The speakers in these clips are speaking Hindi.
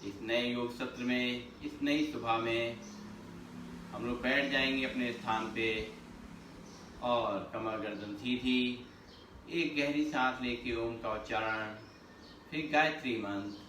इस नए योग सत्र में, इस नई सुबह में हम लोग बैठ जाएंगे अपने स्थान पे और कमर गर्दन सीधी, एक गहरी सांस लेके ओम का उच्चारण, फिर गायत्री मंत्र।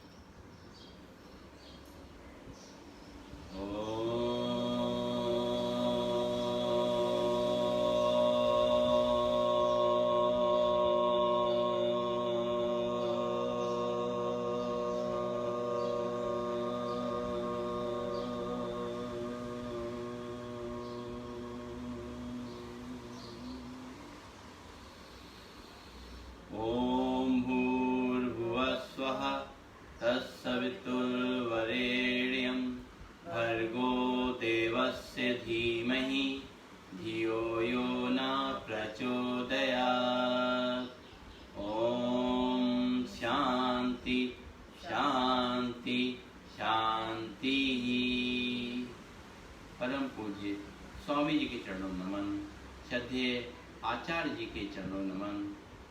ओम भूर्भुवः स्वः तत्सवितुर्वरेण्यं भर्गो देवस्य धीमहि धियो यो न प्रचोदयात्। ओम शांति शांति शांति। परम पूज्य स्वामी जी के चरणों नमन, श्रद्धेय आचार्य जी के चरणों नमन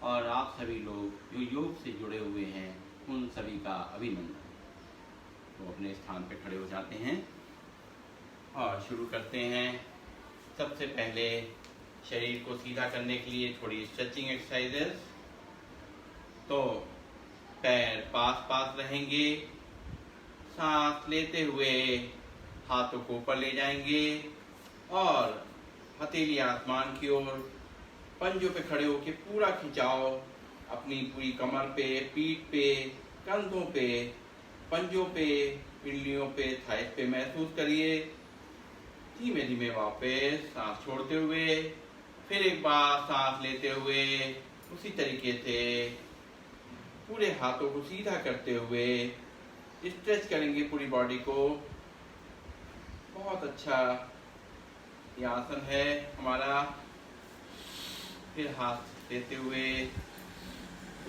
और आप सभी लोग जो योग से जुड़े हुए हैं उन सभी का अभिनंदन। तो अपने स्थान पर खड़े हो जाते हैं और शुरू करते हैं। सबसे पहले शरीर को सीधा करने के लिए थोड़ी स्ट्रेचिंग एक्सरसाइजेस। तो पैर पास पास रहेंगे, सांस लेते हुए हाथों को ऊपर ले जाएंगे और हथेली आसमान की ओर, पंजों पे खड़े होके पूरा खिंचाव अपनी पूरी कमर पे, पीठ पे, कंधों पे, पंजों पे, पिंडलियों पे, थाइस पे महसूस करिए। धीमे धीमे वापस सांस छोड़ते हुए फिर एक बार सांस लेते हुए उसी तरीके से पूरे हाथों को सीधा करते हुए स्ट्रेच करेंगे पूरी बॉडी को। बहुत अच्छा ये आसन है हमारा। फिर हाथ लेते हुए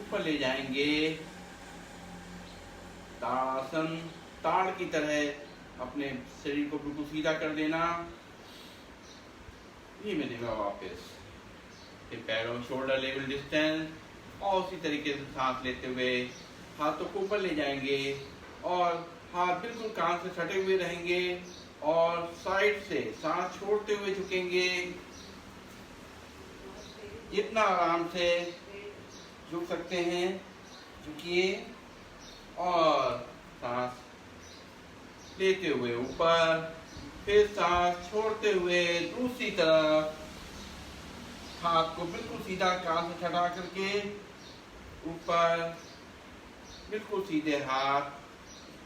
ऊपर ले जाएंगे, ताड़ासन, ताड़ की तरह अपने शरीर को बिल्कुल सीधा कर देना। धीमे धीमे वापस फिर पैरों शोल्डर लेवल डिस्टेंस और उसी तरीके से सांस लेते हुए हाथों को ऊपर ले जाएंगे और हाथ बिल्कुल कान से सटे हुए रहेंगे और साइड से सांस छोड़ते हुए झुकेंगे। जितना आराम से झुक सकते हैं झुकिए और सांस लेते हुए ऊपर, फिर सांस छोड़ते हुए दूसरी तरफ हाथ को बिल्कुल सीधा कान से सटा करके ऊपर, बिल्कुल सीधे हाथ।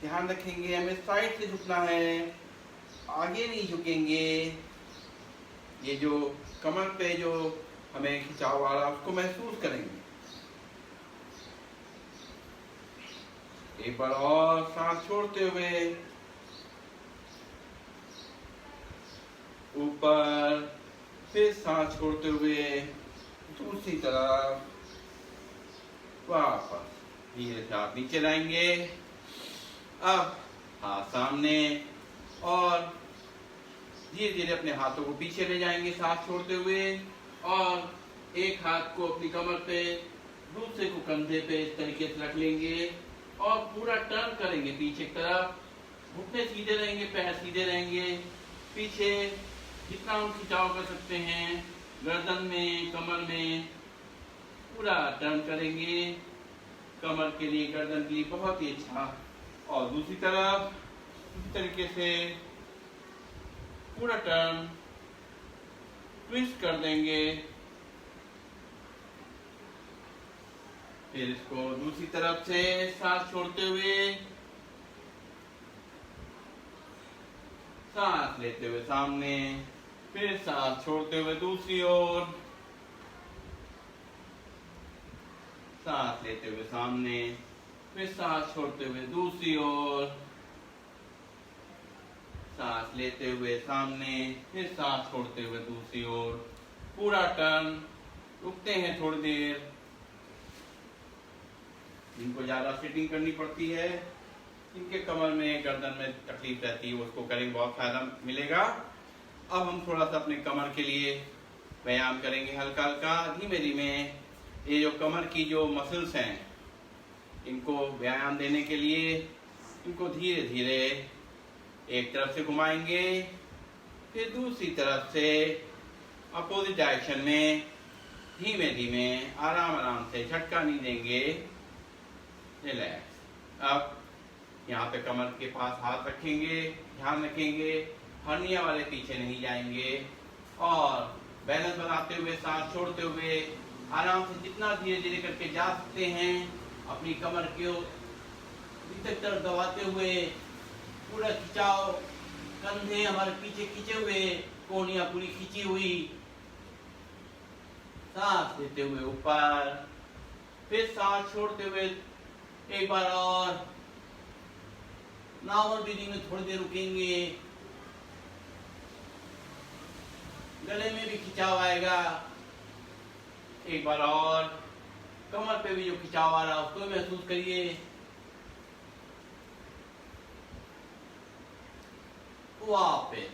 ध्यान रखेंगे हमें साइड से झुकना है, आगे नहीं झुकेंगे। ये जो कमर पे जो हमें खिंचाव वाला उसको महसूस करेंगे। एक बार और सांस छोड़ते हुए ऊपर, फिर सांस छोड़ते हुए दूसरी तरफ वापस। धीरे से आप नीचे लाएंगे। अब हाथ सामने और धीरे धीरे अपने हाथों को पीछे ले जाएंगे सांस छोड़ते हुए और एक हाथ को अपनी कमर पे, दूसरे को कंधे पे इस तरीके से रख लेंगे और पूरा टर्न करेंगे पीछे की तरफ। घुटने सीधे रहेंगे, पैर सीधे रहेंगे, पीछे जितना हम खिंचाव कर सकते हैं गर्दन में, कमर में, पूरा टर्न करेंगे। कमर के लिए, गर्दन के लिए बहुत ही अच्छा। और दूसरी तरफ इस तरीके से पूरा टर्न ट्विस्ट कर देंगे। फिर इसको दूसरी तरफ से सांस छोड़ते हुए, सांस लेते हुए सामने, फिर सांस छोड़ते हुए दूसरी ओर, सांस लेते हुए सामने, फिर सांस छोड़ते हुए दूसरी ओर, सांस लेते हुए सामने, फिर सांस छोड़ते हुए दूसरी ओर, पूरा टर्न। रुकते हैं थोड़ी देर। जिनको ज्यादा सिटिंग करनी पड़ती है, इनके कमर में, गर्दन में तकलीफ रहती है, उसको करेंगे बहुत फायदा मिलेगा। अब हम थोड़ा सा अपने कमर के लिए व्यायाम करेंगे हल्का हल्का, धीमे धीमे। ये जो कमर की जो मसल्स हैं, इनको व्यायाम देने के लिए इनको धीरे धीरे एक तरफ से घुमाएंगे, फिर दूसरी तरफ से अपोजिट डायरेक्शन में धीमे धीमे आराम आराम से, झटका नहीं देंगे, रिलैक्स। अब यहाँ पे कमर के पास हाथ रखेंगे, ध्यान रखेंगे हर्निया वाले पीछे नहीं जाएंगे और बैलेंस बनाते हुए, सांस छोड़ते हुए आराम से जितना धीरे धीरे करके जा सकते हैं अपनी कमर को भीतर तरफ दबाते हुए पूरा खिंचाव, कंधे हमारे पीछे खींचे हुए, कोहनियां पूरी खींची हुई, सांस लेते हुए ऊपर, फिर सांस छोड़ते हुए एक बार और नॉर्मल ब्रीदिंग में थोड़ी देर रुकेंगे, गले में भी खिंचाव आएगा, एक बार और कमर पे भी जो खिंचाव आ रहा है उसको महसूस करिए। वापस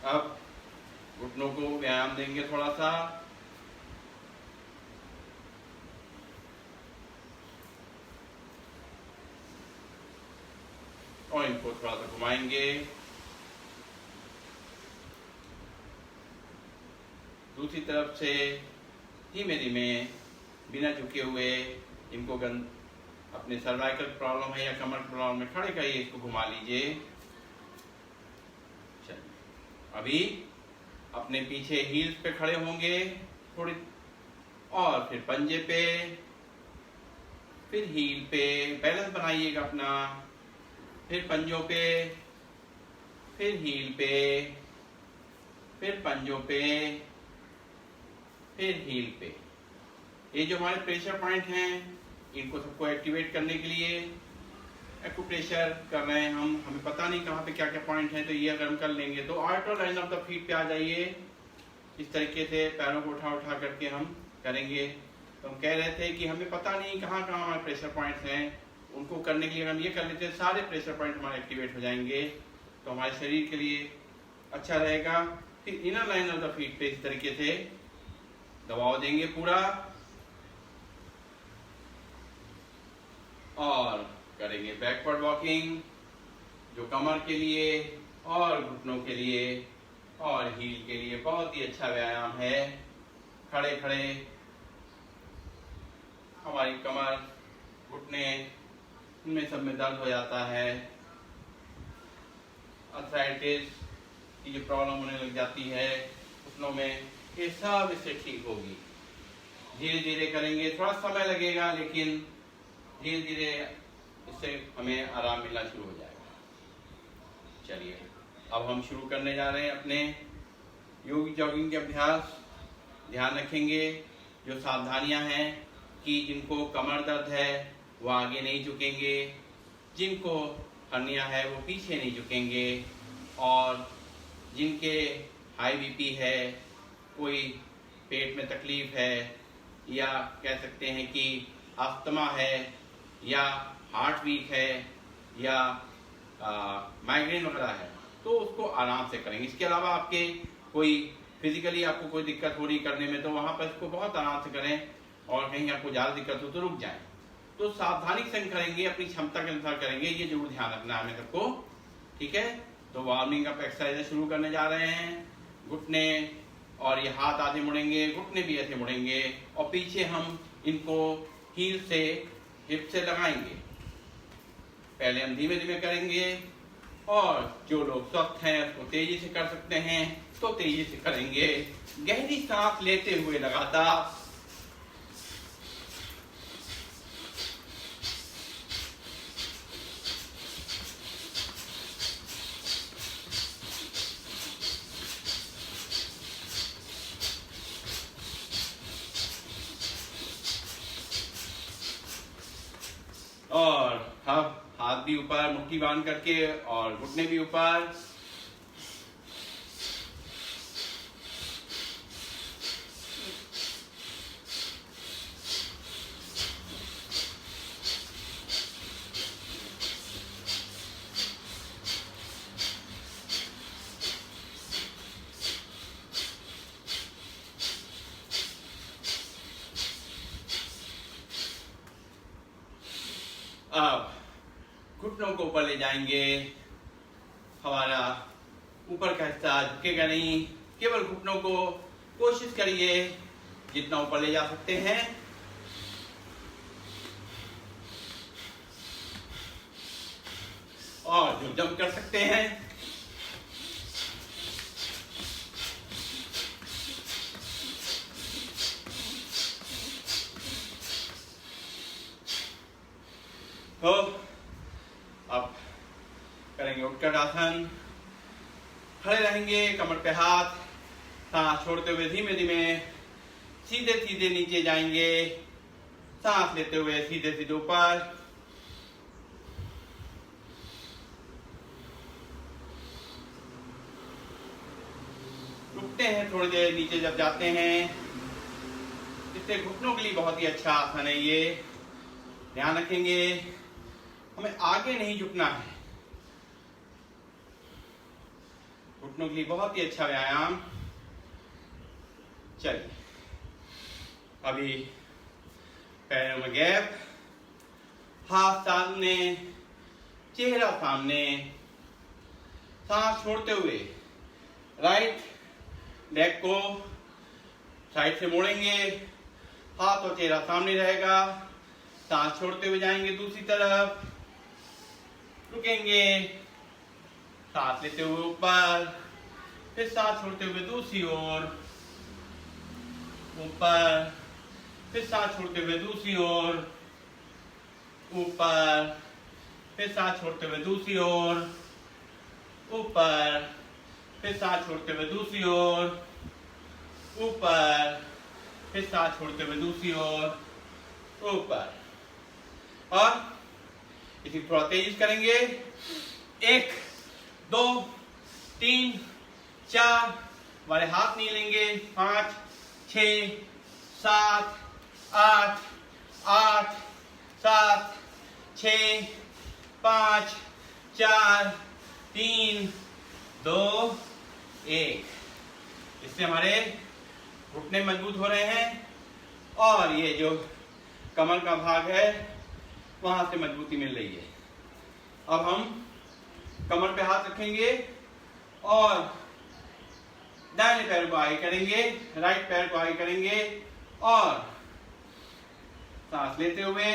अब घुटनों को व्यायाम देंगे थोड़ा सा, और इनको थोड़ा सा घुमाएंगे, दूसरी तरफ से धीमे धीमे बिना झुके हुए इनको अपने सर्वाइकल प्रॉब्लम है या कमर प्रॉब्लम में खड़े करिए, इसको घुमा लीजिए। चलिए अभी अपने पीछे हील्स पे खड़े होंगे थोड़ी, और फिर पंजे पे, फिर हील पे बैलेंस बनाइएगा अपना, फिर पंजों पे, फिर हील पे, फिर पंजों पे, फिर हील पे। ये जो हमारे प्रेशर पॉइंट हैं इनको सबको एक्टिवेट करने के लिए एक्यूप्रेशर कर रहे हैं हम, हमें पता नहीं कहाँ पे क्या क्या पॉइंट है, तो ये अगर हम कर लेंगे तो outer line of the feet पे आ जाइए। इस तरीके से पैरों को उठा उठा करके हम करेंगे। तो हम कह रहे थे कि हमें पता नहीं कहाँ कहाँ हमारे प्रेशर पॉइंट्स हैं, उनको करने के लिए हम ये कर लेते हैं, सारे प्रेशर पॉइंट हमारे एक्टिवेट हो जाएंगे, तो हमारे शरीर के लिए अच्छा रहेगा। फिर inner line of the feet पे इस तरीके से दबाव देंगे पूरा, और करेंगे बैकवर्ड वॉकिंग, जो कमर के लिए और घुटनों के लिए और हील के लिए बहुत ही अच्छा व्यायाम है। खड़े खड़े हमारी कमर, घुटने, इनमें सब में दर्द हो जाता है, अर्थराइटिस की जो प्रॉब्लम होने लग जाती है घुटनों में, ये सब इससे ठीक होगी। धीरे धीरे करेंगे, थोड़ा समय लगेगा, लेकिन धीरे धीरे इससे हमें आराम मिलना शुरू हो जाएगा। चलिए अब हम शुरू करने जा रहे हैं अपने योग जॉगिंग के अभ्यास। ध्यान रखेंगे जो सावधानियां हैं कि जिनको कमर दर्द है वो आगे नहीं झुकेंगे, जिनको हर्निया है वो पीछे नहीं झुकेंगे, और जिनके हाई बीपी है, कोई पेट में तकलीफ है, या कह सकते हैं कि अस्थमा है, या हार्ट वीक है, या माइग्रेन वगैरह है, तो उसको आराम से करेंगे। इसके अलावा आपके कोई फिजिकली आपको कोई दिक्कत हो रही करने में, तो वहां पर इसको बहुत आराम से करें, और कहीं आपको ज़्यादा दिक्कत हो तो रुक जाएं। तो सावधानी से करेंगे, अपनी क्षमता के अनुसार करेंगे, ये जरूर ध्यान रखना है हमें सबको, ठीक है। तो वार्मिंग अप एक्सरसाइज शुरू करने जा रहे हैं। घुटने और ये हाथ आधे मुड़ेंगे, घुटने भी ऐसे मुड़ेंगे, और पीछे हम इनको हील से, हिप से लगाएंगे। पहले हम धीमे धीमे करेंगे, और जो लोग स्वस्थ हैं उसको तेजी से कर सकते हैं तो तेजी से करेंगे। गहरी सांस लेते हुए लगातार, और हम हाथ भी ऊपर मुट्ठी बांध करके और घुटने भी ऊपर। अब घुटनों को ऊपर ले जाएंगे, हमारा ऊपर का हिस्सा झुकेगा नहीं, केवल घुटनों को कोशिश करिए जितना ऊपर ले जा सकते हैं। और जो जंप कर सकते हैं तो अब करेंगे उत्कट आसन। खड़े रहेंगे, कमर पे हाथ, सांस छोड़ते हुए धीमे धीमे सीधे सीधे नीचे जाएंगे, सांस लेते हुए सीधे सीधे ऊपर। रुकते हैं थोड़ी देर नीचे जब जाते हैं। इससे घुटनों के लिए बहुत ही अच्छा आसन है ये। ध्यान रखेंगे हमें आगे नहीं झुकना है। घुटनों के लिए बहुत ही अच्छा व्यायाम। चलिए अभी पैरों में गैप, हाथ सामने, चेहरा सामने, सांस छोड़ते हुए राइट लेग को साइड से मोड़ेंगे, हाथ और चेहरा सामने रहेगा। सांस छोड़ते हुए जाएंगे दूसरी तरफ, रुकेंगे, सांस लेते हुए ऊपर, फिर सांस छोड़ते हुए दूसरी ओर, ऊपर, फिर सांस छोड़ते हुए दूसरी ओर, ऊपर, फिर सांस छोड़ते हुए दूसरी ओर, ऊपर, फिर सांस छोड़ते हुए दूसरी ओर, ऊपर, फिर सांस छोड़ते हुए दूसरी ओर, ऊपर। और इसी थोड़ा तेज करेंगे। 1 2 3 4 हमारे हाथ नहीं लेंगे। 5 6 7 8 8 7 6 5 4 3 2 1। इससे हमारे घुटने मजबूत हो रहे हैं और ये जो कमर का भाग है वहां से मजबूती मिल रही है। अब हम कमर पे हाथ रखेंगे और दाहिने पैर को आगे करेंगे, राइट पैर को आगे करेंगे और सांस लेते हुए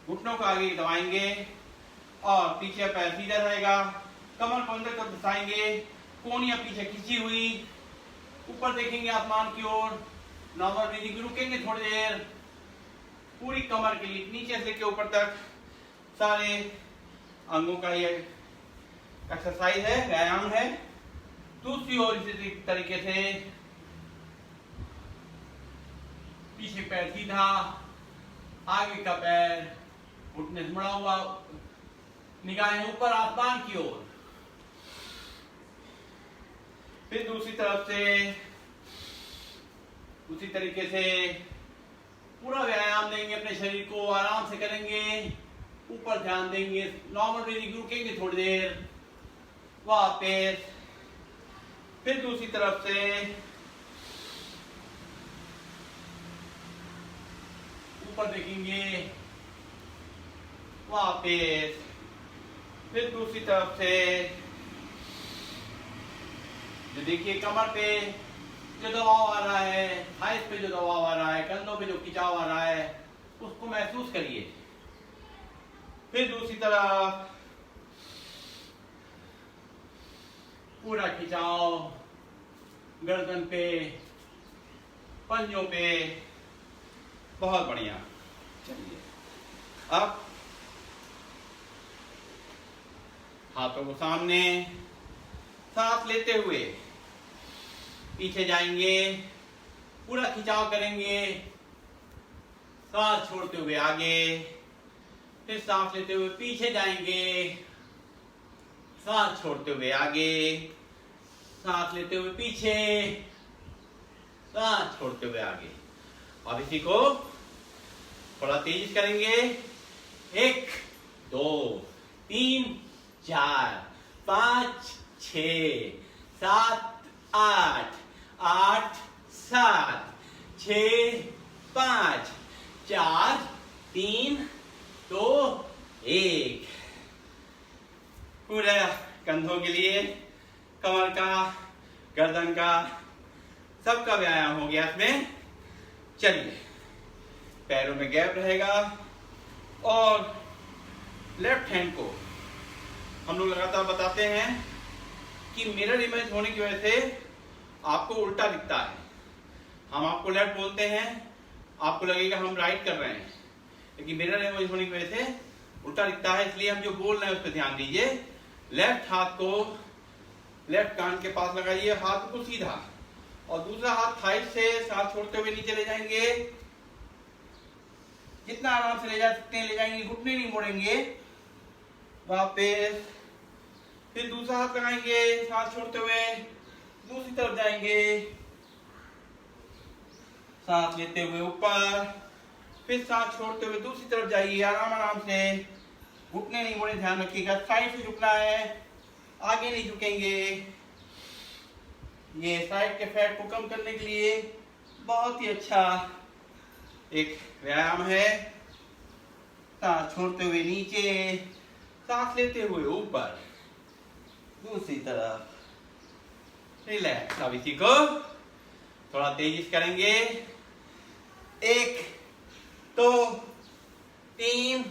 घुटनों को आगे दबाएंगे और पीछे पैर सीधा रहेगा। कमर को अंदर तक घुसाएंगे, कोहनियां पीछे खींची हुई, ऊपर देखेंगे आसमान की ओर। नॉर्मल ब्रीदिंग, रुकेंगे थोड़ी देर। पूरी कमर के लिए नीचे से लेकर ऊपर तक सारे अंगों का ये एक्सरसाइज है, व्यायाम है। दूसरी ओर इसी तरीके से पीछे पैर सीधा, आगे का पैर घुटने से मुड़ा हुआ, निगाहें ऊपर आसमान की ओर। फिर दूसरी तरफ से उसी तरीके से पूरा व्यायाम देंगे, अपने शरीर को आराम से करेंगे, ऊपर ध्यान देंगे। नॉर्मल ब्रीदिंग, रुकेंगे थोड़ी देर, वापस। फिर दूसरी तरफ से ऊपर देखेंगे, वापस। फिर दूसरी तरफ से जो देखिए कमर पे जो दबाव आ रहा है, थाइस पे जो दबाव आ रहा है, कंधों पे जो खिंचाव आ रहा है, उसको महसूस करिए। फिर दूसरी तरफ पूरा खिंचाव गर्दन पे, पंजों पे, बहुत बढ़िया। चलिए अब हाथों को सामने, सांस लेते हुए पीछे जाएंगे, पूरा खिंचाव करेंगे, सांस छोड़ते हुए आगे, फिर सांस लेते हुए पीछे जाएंगे, सांस छोड़ते हुए आगे, सांस लेते हुए पीछे, सांस छोड़ते हुए आगे। अब इसी को थोड़ा तेज करेंगे। 1 2 3 4 5 6 7 8 8 7 6 5 4 3 2 एक, पूरा कंधों के लिए, कमर का, गर्दन का, सबका व्यायाम हो गया इसमें। चलिए, पैरों में गैप रहेगा और लेफ्ट हैंड को हम लोग लगातार बताते हैं कि मिरर इमेज होने की वजह से आपको उल्टा दिखता है। हम आपको लेफ्ट बोलते हैं, आपको लगेगा हम राइट कर रहे हैं, लेकिन मिरर इमेज होने की वजह से उल्टा दिखता है। इसलिए हम जो बोल रहे हैं उस पर ध्यान दीजिए। लेफ्ट हाथ को लेफ्ट कान के पास लगाइए, हाथ को सीधा, और दूसरा हाथ थाई से सांस छोड़ते हुए नीचे ले जाएंगे। जितना आराम से ले जा सकते हैं ले जाएंगे, घुटने नहीं मोड़ेंगे। वापस फिर दूसरा हाथ लगाएंगे, सांस छोड़ते हुए दूसरी तरफ जाएंगे, सांस लेते हुए ऊपर, फिर सांस छोड़ते हुए दूसरी तरफ जाइए। आराम आराम से, घुटने नहीं मोड़े, ध्यान रखिएगा। साइड से झुकना है, आगे नहीं झुकेंगे। ये साइड के फैट को कम करने के लिए बहुत ही अच्छा एक व्यायाम है। सांस छोड़ते हुए नीचे, सांस लेते हुए ऊपर, दूसरी तरफ, रिलैक्स। अब इसी को थोड़ा तेजी से करेंगे। 1, 2, 3,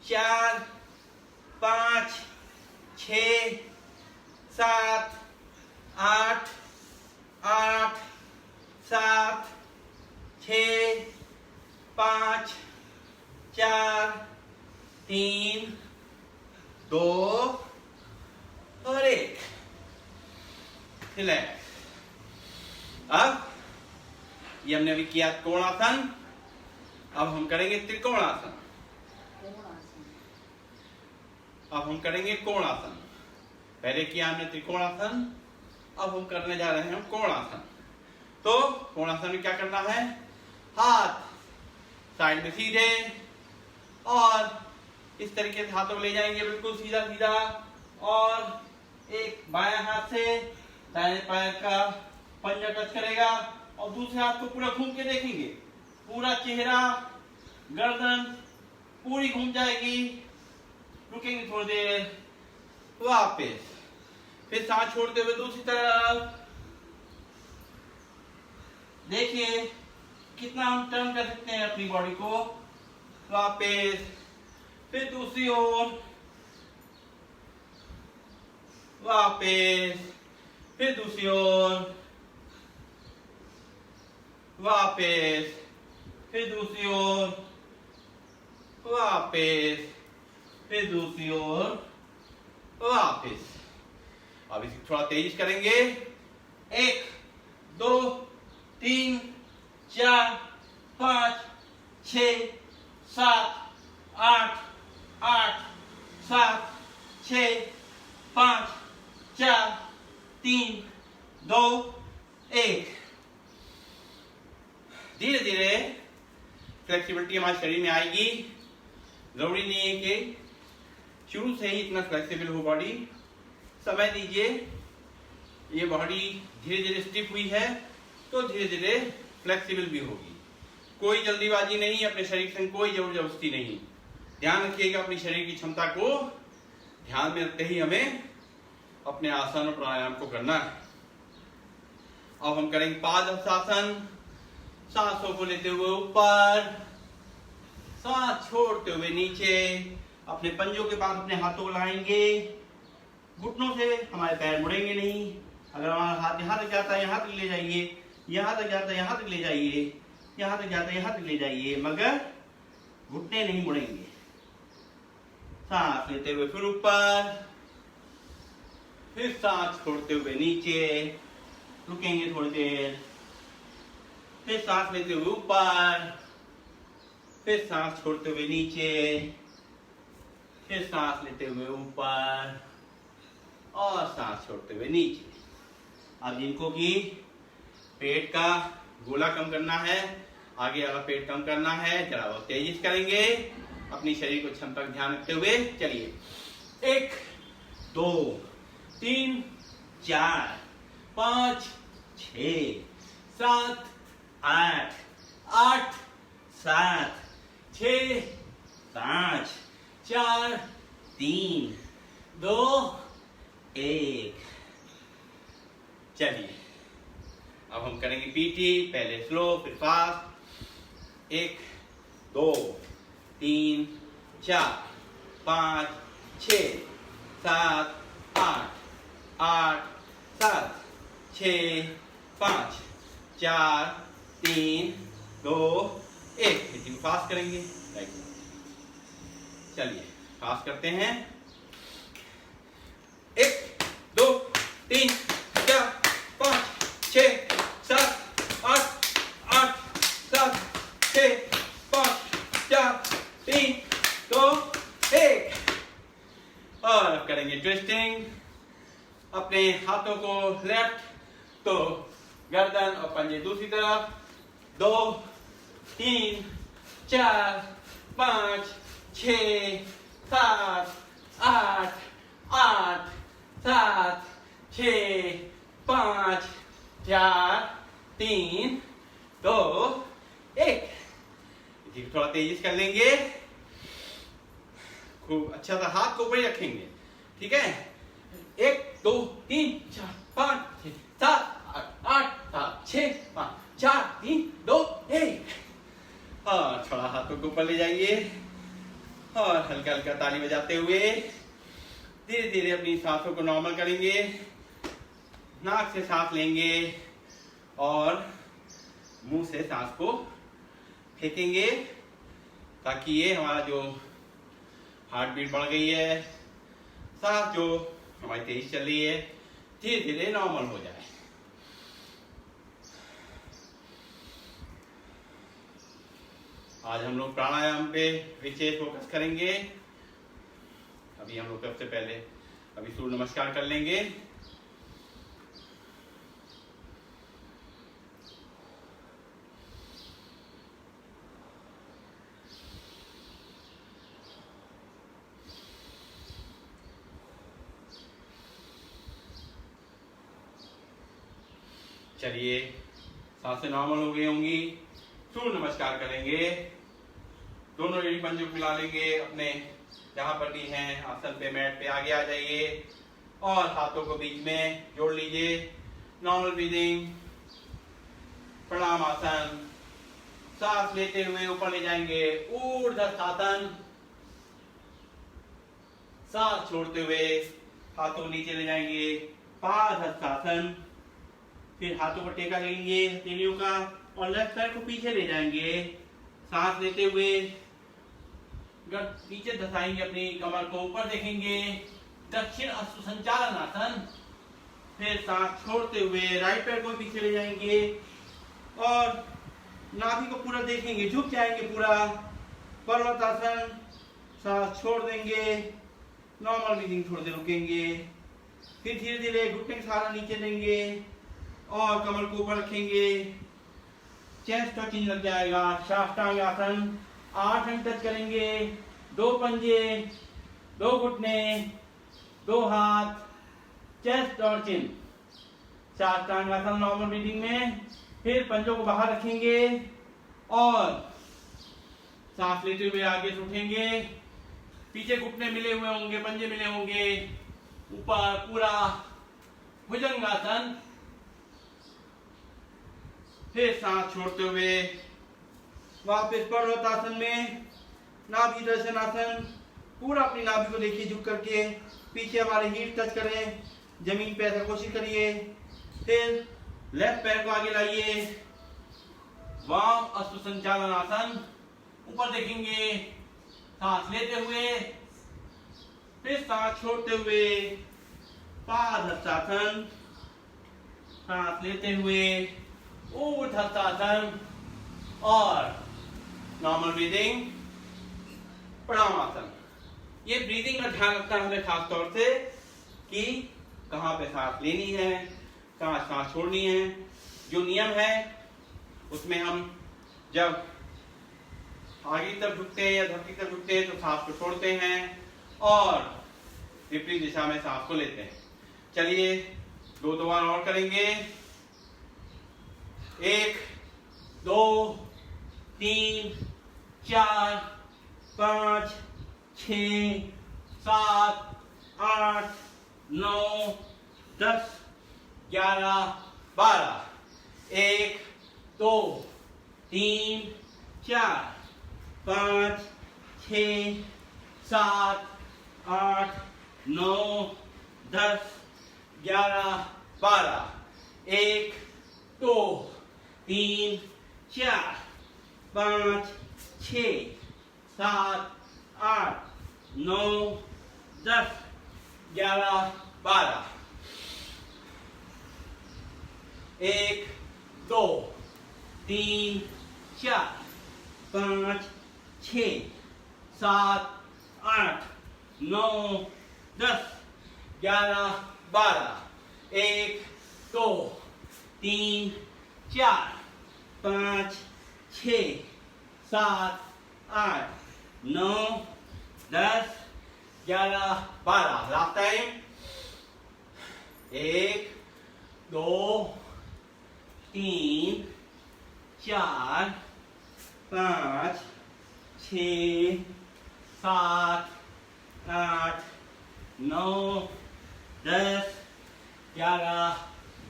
4, 5, 6, 7, 8, 8, 7, 6, 5, 4, 3, 2 और 1। रिलैक्स। अब ये हमने अभी किया कोणासन, अब हम करेंगे त्रिकोणासन। अब हम करेंगे कोणासन। पहले किया हमने त्रिकोणासन, अब हम करने जा रहे हैं कोणासन। तो कोणासन में क्या करना है? हाथ साइड में सीधे और इस तरीके से हाथों को ले जाएंगे बिल्कुल सीधा सीधा, और एक बाएं हाथ से दाएं पैर का पंजा टच करेगा और दूसरे हाथ को पूरा घूम के देखेंगे। पूरा चेहरा, गर्दन पूरी घूम जाएगी। रुकेंगे थोड़ी देर, वापस फिर सांस छोड़ते हुए दूसरी तरफ। देखिए कितना हम टर्न कर सकते हैं अपनी बॉडी को। वापस फिर दूसरी ओर, वापस फिर दूसरी ओर, वापस फिर दूसरी ओर, वापस फिर दूसरी ओर, वापस। अब इसे थोड़ा तेज करेंगे। 1, 2, 3, 4, 5, 6, 7, 8, 8, 7, 6, 5, 4, 3, 2, 1। धीरे धीरे फ्लेक्सिबिलिटी हमारे शरीर में आएगी। जरूरी नहीं है कि शुरू से ही इतना फ्लेक्सिबल हो बॉडी। समय दीजिए। ये बॉडी धीरे धीरे स्टिफ हुई है तो धीरे धीरे फ्लेक्सिबल भी होगी। कोई जल्दीबाजी नहीं, अपने शरीर से कोई जबर जबरदस्ती नहीं। ध्यान रखिएगा अपनी शरीर की क्षमता को ध्यान में रखते ही हमें अपने आसन और प्राणायाम को करना है। अब हम करेंगे पादहस्तासन। सांसों को लेते हुए ऊपर, सांस छोड़ते हुए नीचे, अपने पंजों के पास अपने हाथों को लगाएंगे। घुटनों से हमारे पैर मुड़ेंगे नहीं। अगर हमारा हाथ यहाँ तक जाता है यहाँ तक ले जाइए, यहाँ तक जाता है यहाँ तक ले जाइए, यहाँ तक जाता है यहाँ तक ले जाइए, मगर घुटने नहीं मुड़ेंगे। सांस लेते हुए फिर ऊपर, फिर सांस छोड़ते हुए नीचे, रुकेंगे थोड़ी देर, फिर सांस लेते हुए ऊपर, फिर सांस छोड़ते हुए नीचे, फिर सांस लेते हुए ऊपर और सांस छोड़ते हुए नीचे। अब जिनको कि पेट का गोला कम करना है, आगे वाला पेट कम करना है, जरा बहुत तेजी से करेंगे अपनी शरीर को क्षमता का ध्यान रखते हुए। चलिए 1, 2, 3, 4, 5, 6, 7, 8, 8, 7, 6, 5, 4 3 2 1। चलिए अब हम करेंगे पीटी, पहले स्लो फिर फास्ट। 1 2 3 4 5 6 7 8 8 7 6 5 4 3 2 1। इसी को फास्ट करेंगे। चलिए फास्ट करते हैं। 1 2 3 4 5 6 7 8 8 7 6 5 4 3 2 1। और अब करेंगे ट्विस्टिंग। अपने हाथों को लेफ्ट तो गर्दन और पंजे दूसरी तरफ। 2 3 4 5 6 7 8 8 7 6 5 4 3 2 1। इसी को थोड़ा तेजी से कर लेंगे। खूब अच्छा सा हाथ को ऊपर ही रखेंगे। ठीक है। 1 2 3 4 5 6 7 8 7 6 5 4 3 2 1। और थोड़ा हाथों को ऊपर ले जाइए और हल्का हल्का ताली बजाते हुए धीरे धीरे अपनी सांसों को नॉर्मल करेंगे। नाक से सांस लेंगे और मुंह से सांस को फेंकेंगे, ताकि ये हमारा जो हार्ट बीट बढ़ गई है, सांस जो हमारी तेज चल रही है, धीरे धीरे नॉर्मल हो जाए। आज हम लोग प्राणायाम पे विशेष फोकस करेंगे। अभी हम लोग सबसे पहले अभी सूर्य नमस्कार कर लेंगे। चलिए सांसें नॉर्मल हो गई होंगी। सूर्य नमस्कार करेंगे। दोनों एड़ी पंजे को मिला लेंगे। अपने जहां पर भी हैं आसन पे, मैट पे आगे आ जाइए और हाथों को बीच में जोड़ लीजिए। नॉर्मल ब्रीदिंग, प्रणाम आसन। सांस लेते हुए ऊपर ले जाएंगे ऊर्ध्वश्वासन। सांस छोड़ते हुए हाथों नीचे ले जाएंगे पादहस्तासन। फिर हाथों को टेका लेंगे हथेलियों का और लेफ्ट पैर को पीछे ले जाएंगे। सांस लेते हुए पीछे धसाएंगे अपनी कमर को, ऊपर देखेंगे दक्षिण अश्व संचालन आसन। फिर सांस छोड़ते हुए राइट पैर को पीछे ले जाएंगे और नाभि को पूरा देखेंगे, झुक जाएंगे पूरा पर्वतासन। सांस छोड़ देंगे, नॉर्मल ब्रीदिंग थोड़ी देर रुकेंगे। फिर धीरे धीरे घुटने का सहारा नीचे लेंगे और कमर को ऊपर रखेंगे। चेस्ट टचिंग लग जाएगा। साष्टांग आसन। 8 अंग टच करेंगे। 2 पंजे, 2 घुटने, 2 हाथ, चेस्ट और चिन। साष्टांग आसन नॉर्मल ब्रीदिंग में। फिर पंजों को बाहर रखेंगे और सांस लेते हुए आगे से उठेंगे। पीछे घुटने मिले हुए होंगे, पंजे मिले होंगे। ऊपर पूरा भुजंगासन। फिर सांस छोड़ते हुए वापस पर्वतासन में नाभि दर्शन आसन। पूरा अपनी नाभि को देखिए झुक करके, पीछे हमारे हीट टच करें जमीन पे, ऐसा कोशिश करिए। फिर लेफ्ट पैर को आगे लाइए, वाम अश्व संचालन आसन। ऊपर देखेंगे सांस लेते हुए, फिर सांस छोड़ते हुए पादहस्तासन। सांस लेते हुए ऊर्ध्वश्वासन और नॉर्मल ब्रीदिंग प्रणाम आसन। ये ब्रीदिंग का ध्यान रखना है हमें खास तौर से कि कहाँ पे सांस लेनी है, कहाँ सांस छोड़नी है। जो नियम है उसमें हम जब आगे तरफ झुकते हैं या धरती तरफ झुकते हैं तो सांस को छोड़ते हैं और विपरीत दिशा में सांस को लेते हैं। चलिए 2 बार और करेंगे। 1 2 3 4 5 6 7 8 9 10 11 12 1 2 3 4 5 6 7 8 9 10 11 12 1 2 3 4 5 6 7 8 9 10 11 12 1 2 3 4 5 6 7 8 9 10 11 12 1 2 3 4 5 6 7 8 9 10 11 12 लास्ट टाइम 1 2 3 4 5 6 7 8 9 10 11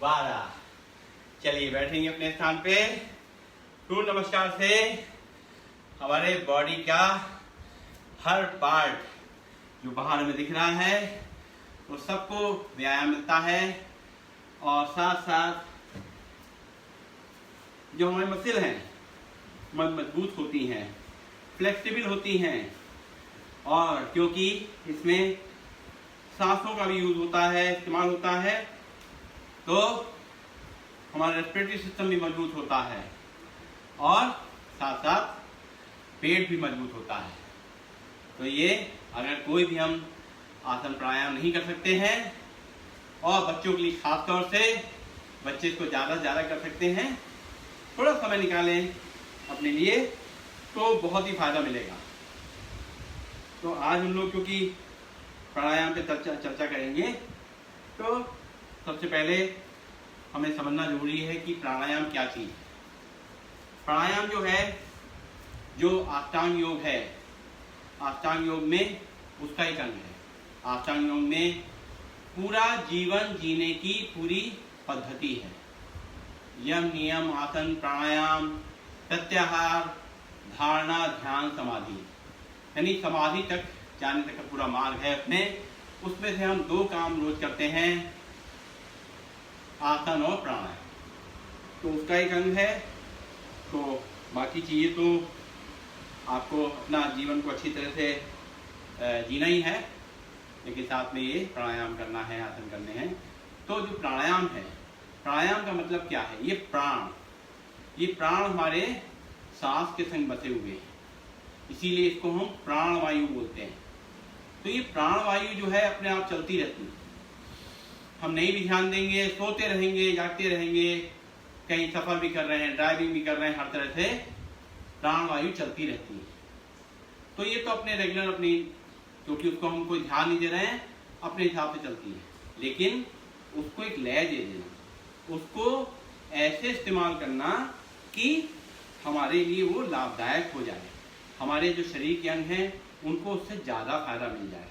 12 चलिए बैठेंगे अपने स्थान पे। सूर्य नमस्कार से हमारे बॉडी का हर पार्ट जो बाहर में दिख रहा है वो सबको व्यायाम मिलता है और साथ साथ जो हमारी मसल हैं मजबूत होती हैं, फ्लेक्सिबल होती हैं और क्योंकि इसमें सांसों का भी यूज होता है, इस्तेमाल होता है, तो हमारा रेस्पिरेटरी सिस्टम भी मजबूत होता है और साथ साथ पेट भी मजबूत होता है। तो ये अगर कोई भी हम आसन प्राणायाम नहीं कर सकते हैं और बच्चों के लिए खास तौर से बच्चे इसको ज़्यादा से ज़्यादा कर सकते हैं, थोड़ा समय निकालें अपने लिए तो बहुत ही फायदा मिलेगा। तो आज हम लोग क्योंकि प्राणायाम पे चर्चा करेंगे तो सबसे पहले हमें समझना जरूरी है कि प्राणायाम क्या चीज़ है। प्राणायाम जो है, जो अष्टांग योग है, अष्टांग योग में उसका एक अंग है। अष्टांग योग में पूरा जीवन जीने की पूरी पद्धति है। यम नियम आसन प्राणायाम प्रत्याहार धारणा ध्यान समाधि, यानी समाधि तक जाने तक का पूरा मार्ग है अपने। उसमें से हम 2 काम रोज करते हैं, आसन और प्राणायाम, तो उसका एक अंग है। तो बाकी चीज़ें तो आपको अपना जीवन को अच्छी तरह से जीना ही है, लेकिन साथ में ये प्राणायाम करना है, आसन करने हैं। तो जो प्राणायाम है, प्राणायाम का मतलब क्या है? ये प्राण हमारे सांस के संग बसे हुए हैं, इसीलिए इसको हम प्राणवायु बोलते हैं। तो ये प्राणवायु जो है अपने आप चलती रहती है। हम नहीं भी ध्यान देंगे, सोते रहेंगे, जागते रहेंगे, कहीं सफर भी कर रहे हैं, ड्राइविंग भी कर रहे हैं, हर तरह से प्राणवायु चलती रहती है। तो ये तो अपने रेगुलर अपनी, क्योंकि उसको हम कोई ध्यान नहीं दे रहे हैं, अपने हिसाब से चलती है। लेकिन उसको एक लय दे देना, उसको ऐसे इस्तेमाल करना कि हमारे लिए वो लाभदायक हो जाए, हमारे जो शरीर के अंग हैं उनको उससे ज़्यादा फायदा मिल जाए।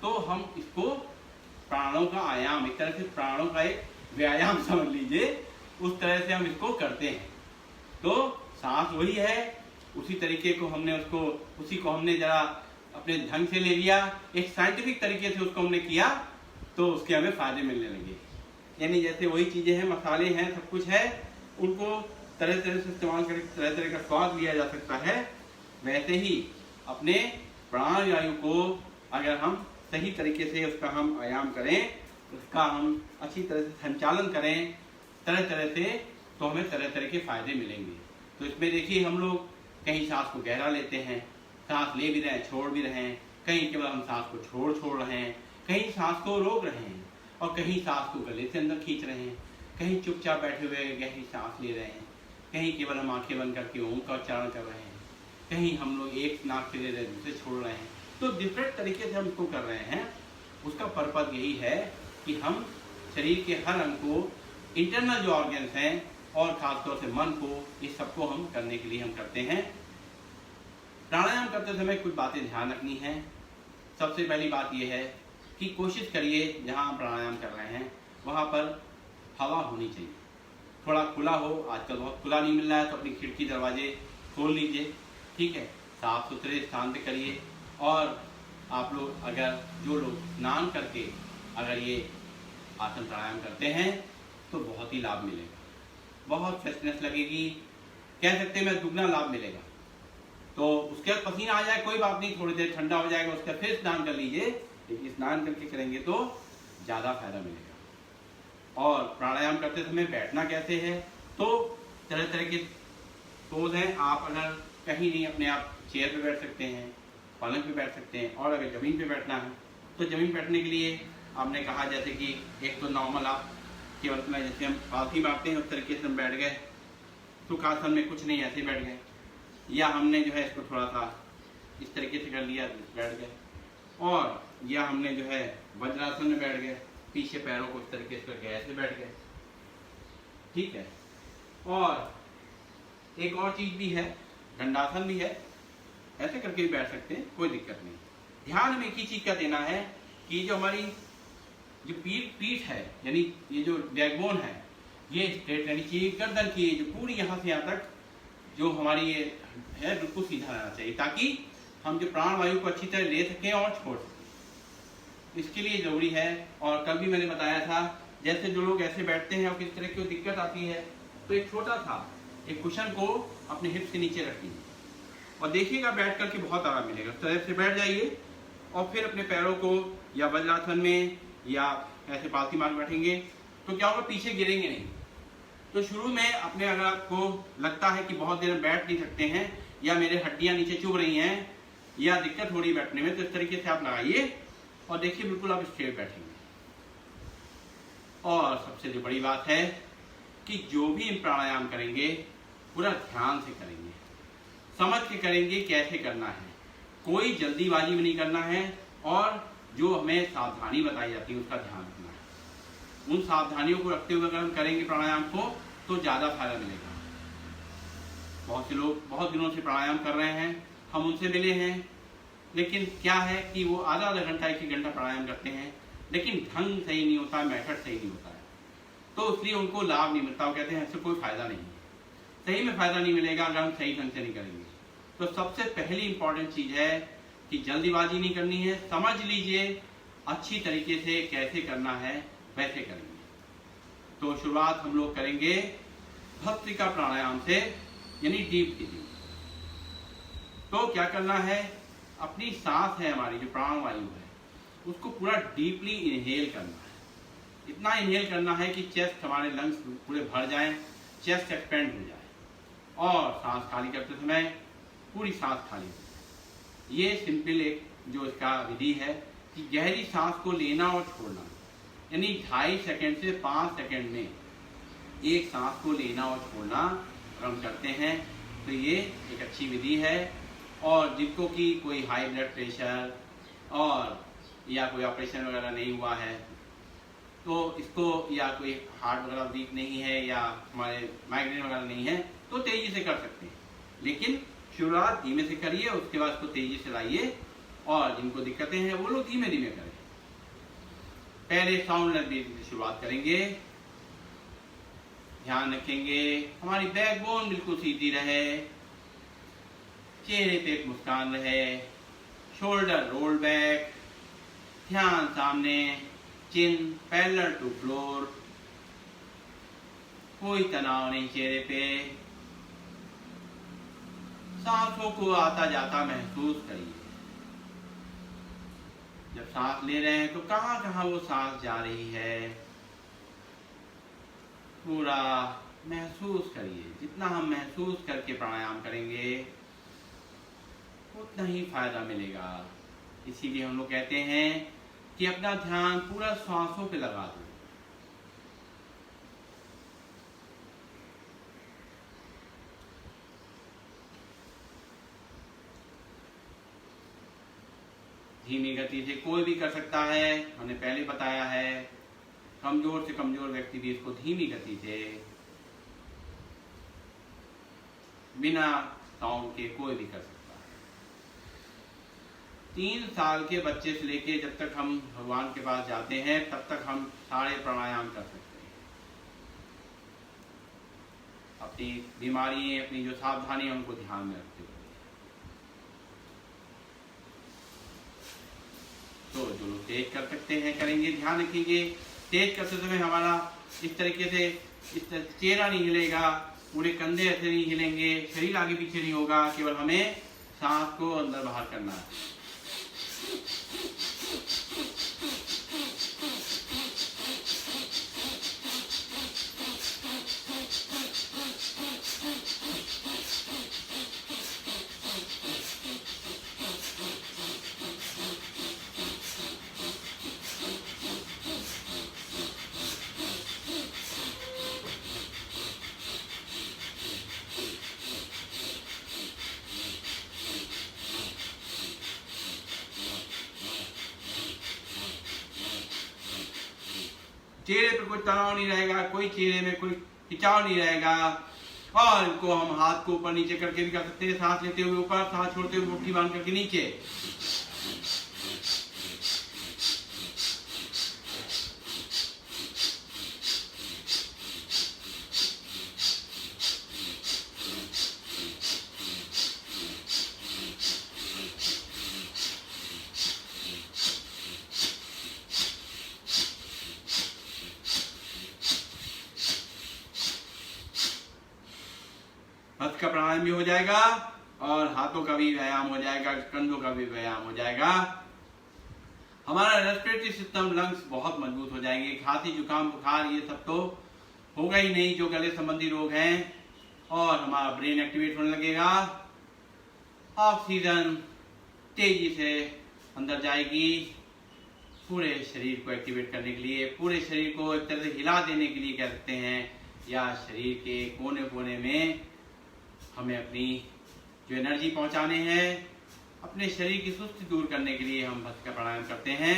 तो हम इसको प्राणों का आयाम, एक तरह से प्राणों का एक व्यायाम समझ लीजिए, उस तरह से हम इसको करते हैं। तो सांस वही है, उसी तरीके को हमने उसी को हमने जरा अपने ढंग से ले लिया, एक साइंटिफिक तरीके से उसको हमने किया, तो उसके हमें फायदे मिलने लगे। यानी जैसे वही चीज़ें हैं, मसाले हैं, सब कुछ है, उनको तरह तरह से इस्तेमाल करके तरह तरह का स्वाद लिया जा सकता है। वैसे ही अपने प्राणवायु को अगर हम सही तरीके से उसका हम आयाम करें, उसका हम अच्छी तरह से संचालन करें तरह तरह से, तो हमें तरह तरह के फायदे मिलेंगे। तो इसमें देखिए, हम लोग कहीं सांस को गहरा लेते हैं, सांस ले भी रहे हैं, छोड़ भी रहे हैं, कहीं केवल हम सांस को छोड़ रहे हैं, कहीं सांस को रोक रहे हैं और कहीं सांस को गले से अंदर खींच रहे हैं, कहीं चुपचाप बैठे हुए गहरी सांस ले रहे हैं, कहीं केवल हम आंखें बंद करके ओम का उच्चारण कर रहे हैं, कहीं हम लोग एक नाक से ले रहे हैं, दूसरे छोड़ रहे हैं। तो डिफरेंट तरीके से हम इसको कर रहे हैं। उसका पर्पज यही है कि हम शरीर के हर अंग को, इंटरनल जो ऑर्गन्स हैं और खासतौर से मन को, इस सबको हम करने के लिए हम करते हैं। प्राणायाम करते समय कुछ बातें ध्यान रखनी है। सबसे पहली बात यह है कि कोशिश करिए जहाँ आप प्राणायाम कर रहे हैं वहाँ पर हवा होनी चाहिए, थोड़ा खुला हो। आजकल बहुत खुला नहीं मिल रहा है तो अपनी खिड़की दरवाजे खोल लीजिए, ठीक है। साफ सुथरे स्थान पे करिए। और आप लोग अगर जो लोग स्नान करके अगर ये आसन प्राणायाम करते हैं तो बहुत ही लाभ मिलेगा, बहुत फ्रेशनेस लगेगी, कह सकते हैं मैं दुगना लाभ मिलेगा। तो उसके बाद पसीना आ जाए कोई बात नहीं, थोड़ी देर ठंडा हो जाएगा, उसके फिर स्नान कर लीजिए, लेकिन स्नान करके करेंगे तो ज़्यादा फायदा मिलेगा। और प्राणायाम करते समय बैठना कैसे है, तो तरह तरह के पोज हैं। आप अगर कहीं नहीं, अपने आप चेयर पे बैठ सकते हैं, पलंग पे बैठ सकते हैं, और अगर ज़मीन पे बैठना है तो ज़मीन बैठने के लिए आपने कहा जैसे कि एक तो नॉर्मल आप केवल अपना जैसे हम पालथी मारते हैं उस तरीके से हम बैठ गए, सुखासन में कुछ नहीं ऐसे बैठ गए, या हमने जो है इसको थोड़ा सा इस तरीके से कर लिया बैठ गए, और या हमने जो है वज्रासन में बैठ गए, पीछे पैरों को इस तरीके से करके ऐसे बैठ गए, ठीक है। और एक और चीज भी है, दंडासन भी है, ऐसे करके भी बैठ सकते हैं, कोई दिक्कत नहीं। ध्यान में एक ही चीज का देना है कि जो हमारी जो पीठ है, यानी ये जो बैकबोन है, ये स्ट्रेट रहनी चाहिए। गर्दन की जो पूरी यहाँ से यहाँ तक जो हमारी ये है बिल्कुल सीधा रहना चाहिए, ताकि हम जो प्राण वायु को अच्छी तरह ले सकें और छोड़ सकें। इसके लिए जरूरी है। और कल भी मैंने बताया था, जैसे जो लोग ऐसे बैठते हैं और किस तरह की दिक्कत आती है, तो एक छोटा था एक कुशन को अपने हिप से नीचे रख लीजिए और देखिएगा बैठ करके बहुत आराम मिलेगा। इस तरह से बैठ जाइए और फिर अपने पैरों को या वज्रासन में या ऐसे पालथी मार बैठेंगे तो क्या होगा, पीछे गिरेंगे नहीं। तो शुरू में अपने अगर आपको लगता है कि बहुत देर बैठ नहीं सकते हैं, या मेरे हड्डियां नीचे चुभ रही हैं, या दिक्कत हो रही है बैठने में, तो इस तरीके से आप लगाइए और देखिए बिल्कुल आप स्ट्रेट बैठेंगे। और सबसे जो बड़ी बात है कि जो भी प्राणायाम करेंगे पूरा ध्यान से करेंगे, समझ के करेंगे कैसे करना है, कोई जल्दीबाजी में नहीं करना है, और जो हमें सावधानी बताई जाती है उसका ध्यान रखना है। उन सावधानियों को रखते हुए अगर हम करेंगे प्राणायाम को तो ज़्यादा फायदा मिलेगा। बहुत से लोग बहुत दिनों से प्राणायाम कर रहे हैं, हम उनसे मिले हैं, लेकिन क्या है कि वो आधा घंटा 1 घंटा प्राणायाम करते हैं, लेकिन ढंग सही नहीं होता, मेथड सही नहीं होता है, तो इसलिए उनको लाभ नहीं मिलता। वो कहते हैं इससे कोई फायदा नहीं है। सही में फायदा नहीं मिलेगा अगर हम सही ढंग से नहीं करेंगे। तो सबसे पहली इंपॉर्टेंट चीज है कि जल्दीबाजी नहीं करनी है, समझ लीजिए अच्छी तरीके से कैसे करना है वैसे करेंगे। तो शुरुआत हम लोग करेंगे भस्त्रिका प्राणायाम से, यानी डीप ब्रीथिंग। तो क्या करना है, अपनी सांस है हमारी जो प्राण वायु है उसको पूरा डीपली इनहेल करना है। इतना इनहेल करना है कि चेस्ट हमारे लंग्स पूरे भर जाएं, चेस्ट एक्सपेंड हो जाए, और सांस खाली करते समय पूरी सांस खाली हो जाए। ये सिंपल एक जो इसका विधि है कि गहरी सांस को लेना और छोड़ना, यानी 2.5 सेकंड से 5 सेकंड में एक सांस को लेना और छोड़ना अगर हम करते हैं तो ये एक अच्छी विधि है। और जिनको कि कोई हाई ब्लड प्रेशर और या कोई ऑपरेशन वगैरह नहीं हुआ है तो इसको, या कोई हार्ट वगैरह वीक नहीं है, या हमारे माइग्रेन वगैरह नहीं है, तो तेजी से कर सकते हैं। लेकिन शुरुआत धीमे से करिए, उसके बाद उसको तेजी से लाइए, और जिनको दिक्कतें हैं वो लोग धीमे धीमे करें। पहले साउंडलेस ब्रीथिंग से शुरुआत करेंगे। ध्यान रखेंगे हमारी बैकबोन बिल्कुल सीधी रहे, चेहरे पे एक मुस्कान रहे, शोल्डर रोल बैक, ध्यान सामने, चिन पैरेलल टू फ्लोर, कोई तनाव नहीं चेहरे पे। सांसों को आता जाता महसूस करिए। जब सांस ले रहे हैं तो कहां कहां वो सांस जा रही है पूरा महसूस करिए। जितना हम महसूस करके प्राणायाम करेंगे उतना ही फायदा मिलेगा। इसीलिए हम लोग कहते हैं कि अपना ध्यान पूरा सांसों पे लगा दो। धीमी गति से कोई भी कर सकता है, हमने पहले बताया है। कमजोर से कमजोर व्यक्ति भी इसको धीमी गति से बिना साउंड के कोई भी कर सकता है। 3 साल के बच्चे से लेके जब तक हम भगवान के पास जाते हैं तब तक हम सारे प्राणायाम कर सकते हैं। अपनी बीमारी, अपनी जो सावधानी है उनको ध्यान में रखते हुए। तो जो लोग तेज कर सकते हैं करेंगे। ध्यान रखिए तेज करते समय हमारा इस तरीके से चेहरा नहीं हिलेगा, पूरे कंधे ऐसे नहीं हिलेंगे, शरीर आगे पीछे नहीं होगा, केवल हमें सांस को अंदर बाहर करना है। चेहरे पर कोई तनाव नहीं रहेगा, कोई चेहरे में कोई खिंचाव नहीं रहेगा। और इनको हम हाथ को ऊपर नीचे करके भी कर सकते हैं। सांस लेते हुए ऊपर, सांस छोड़ते हुए मुट्ठी बांध करके नीचे। हस्त का प्राणायाम भी हो जाएगा और हाथों का भी व्यायाम हो जाएगा, कंधों का भी व्यायाम हो जाएगा। हमारा रेस्पिरेटरी सिस्टम, लंग्स बहुत मजबूत हो जाएंगे। खांसी, जुकाम, बुखार ये सब तो होगा ही नहीं जो गले संबंधी रोग हैं। और हमारा ब्रेन एक्टिवेट होने लगेगा। ऑक्सीजन तेजी से अंदर जाएगी पूरे शरीर को एक्टिवेट करने के लिए, पूरे शरीर को एक तरह से हिला देने के लिए कह सकते हैं, या शरीर के कोने कोने में हमें अपनी जो एनर्जी पहुंचाने हैं, अपने शरीर की सुस्ती दूर करने के लिए हम भस्त्रिका प्राणायाम करते हैं।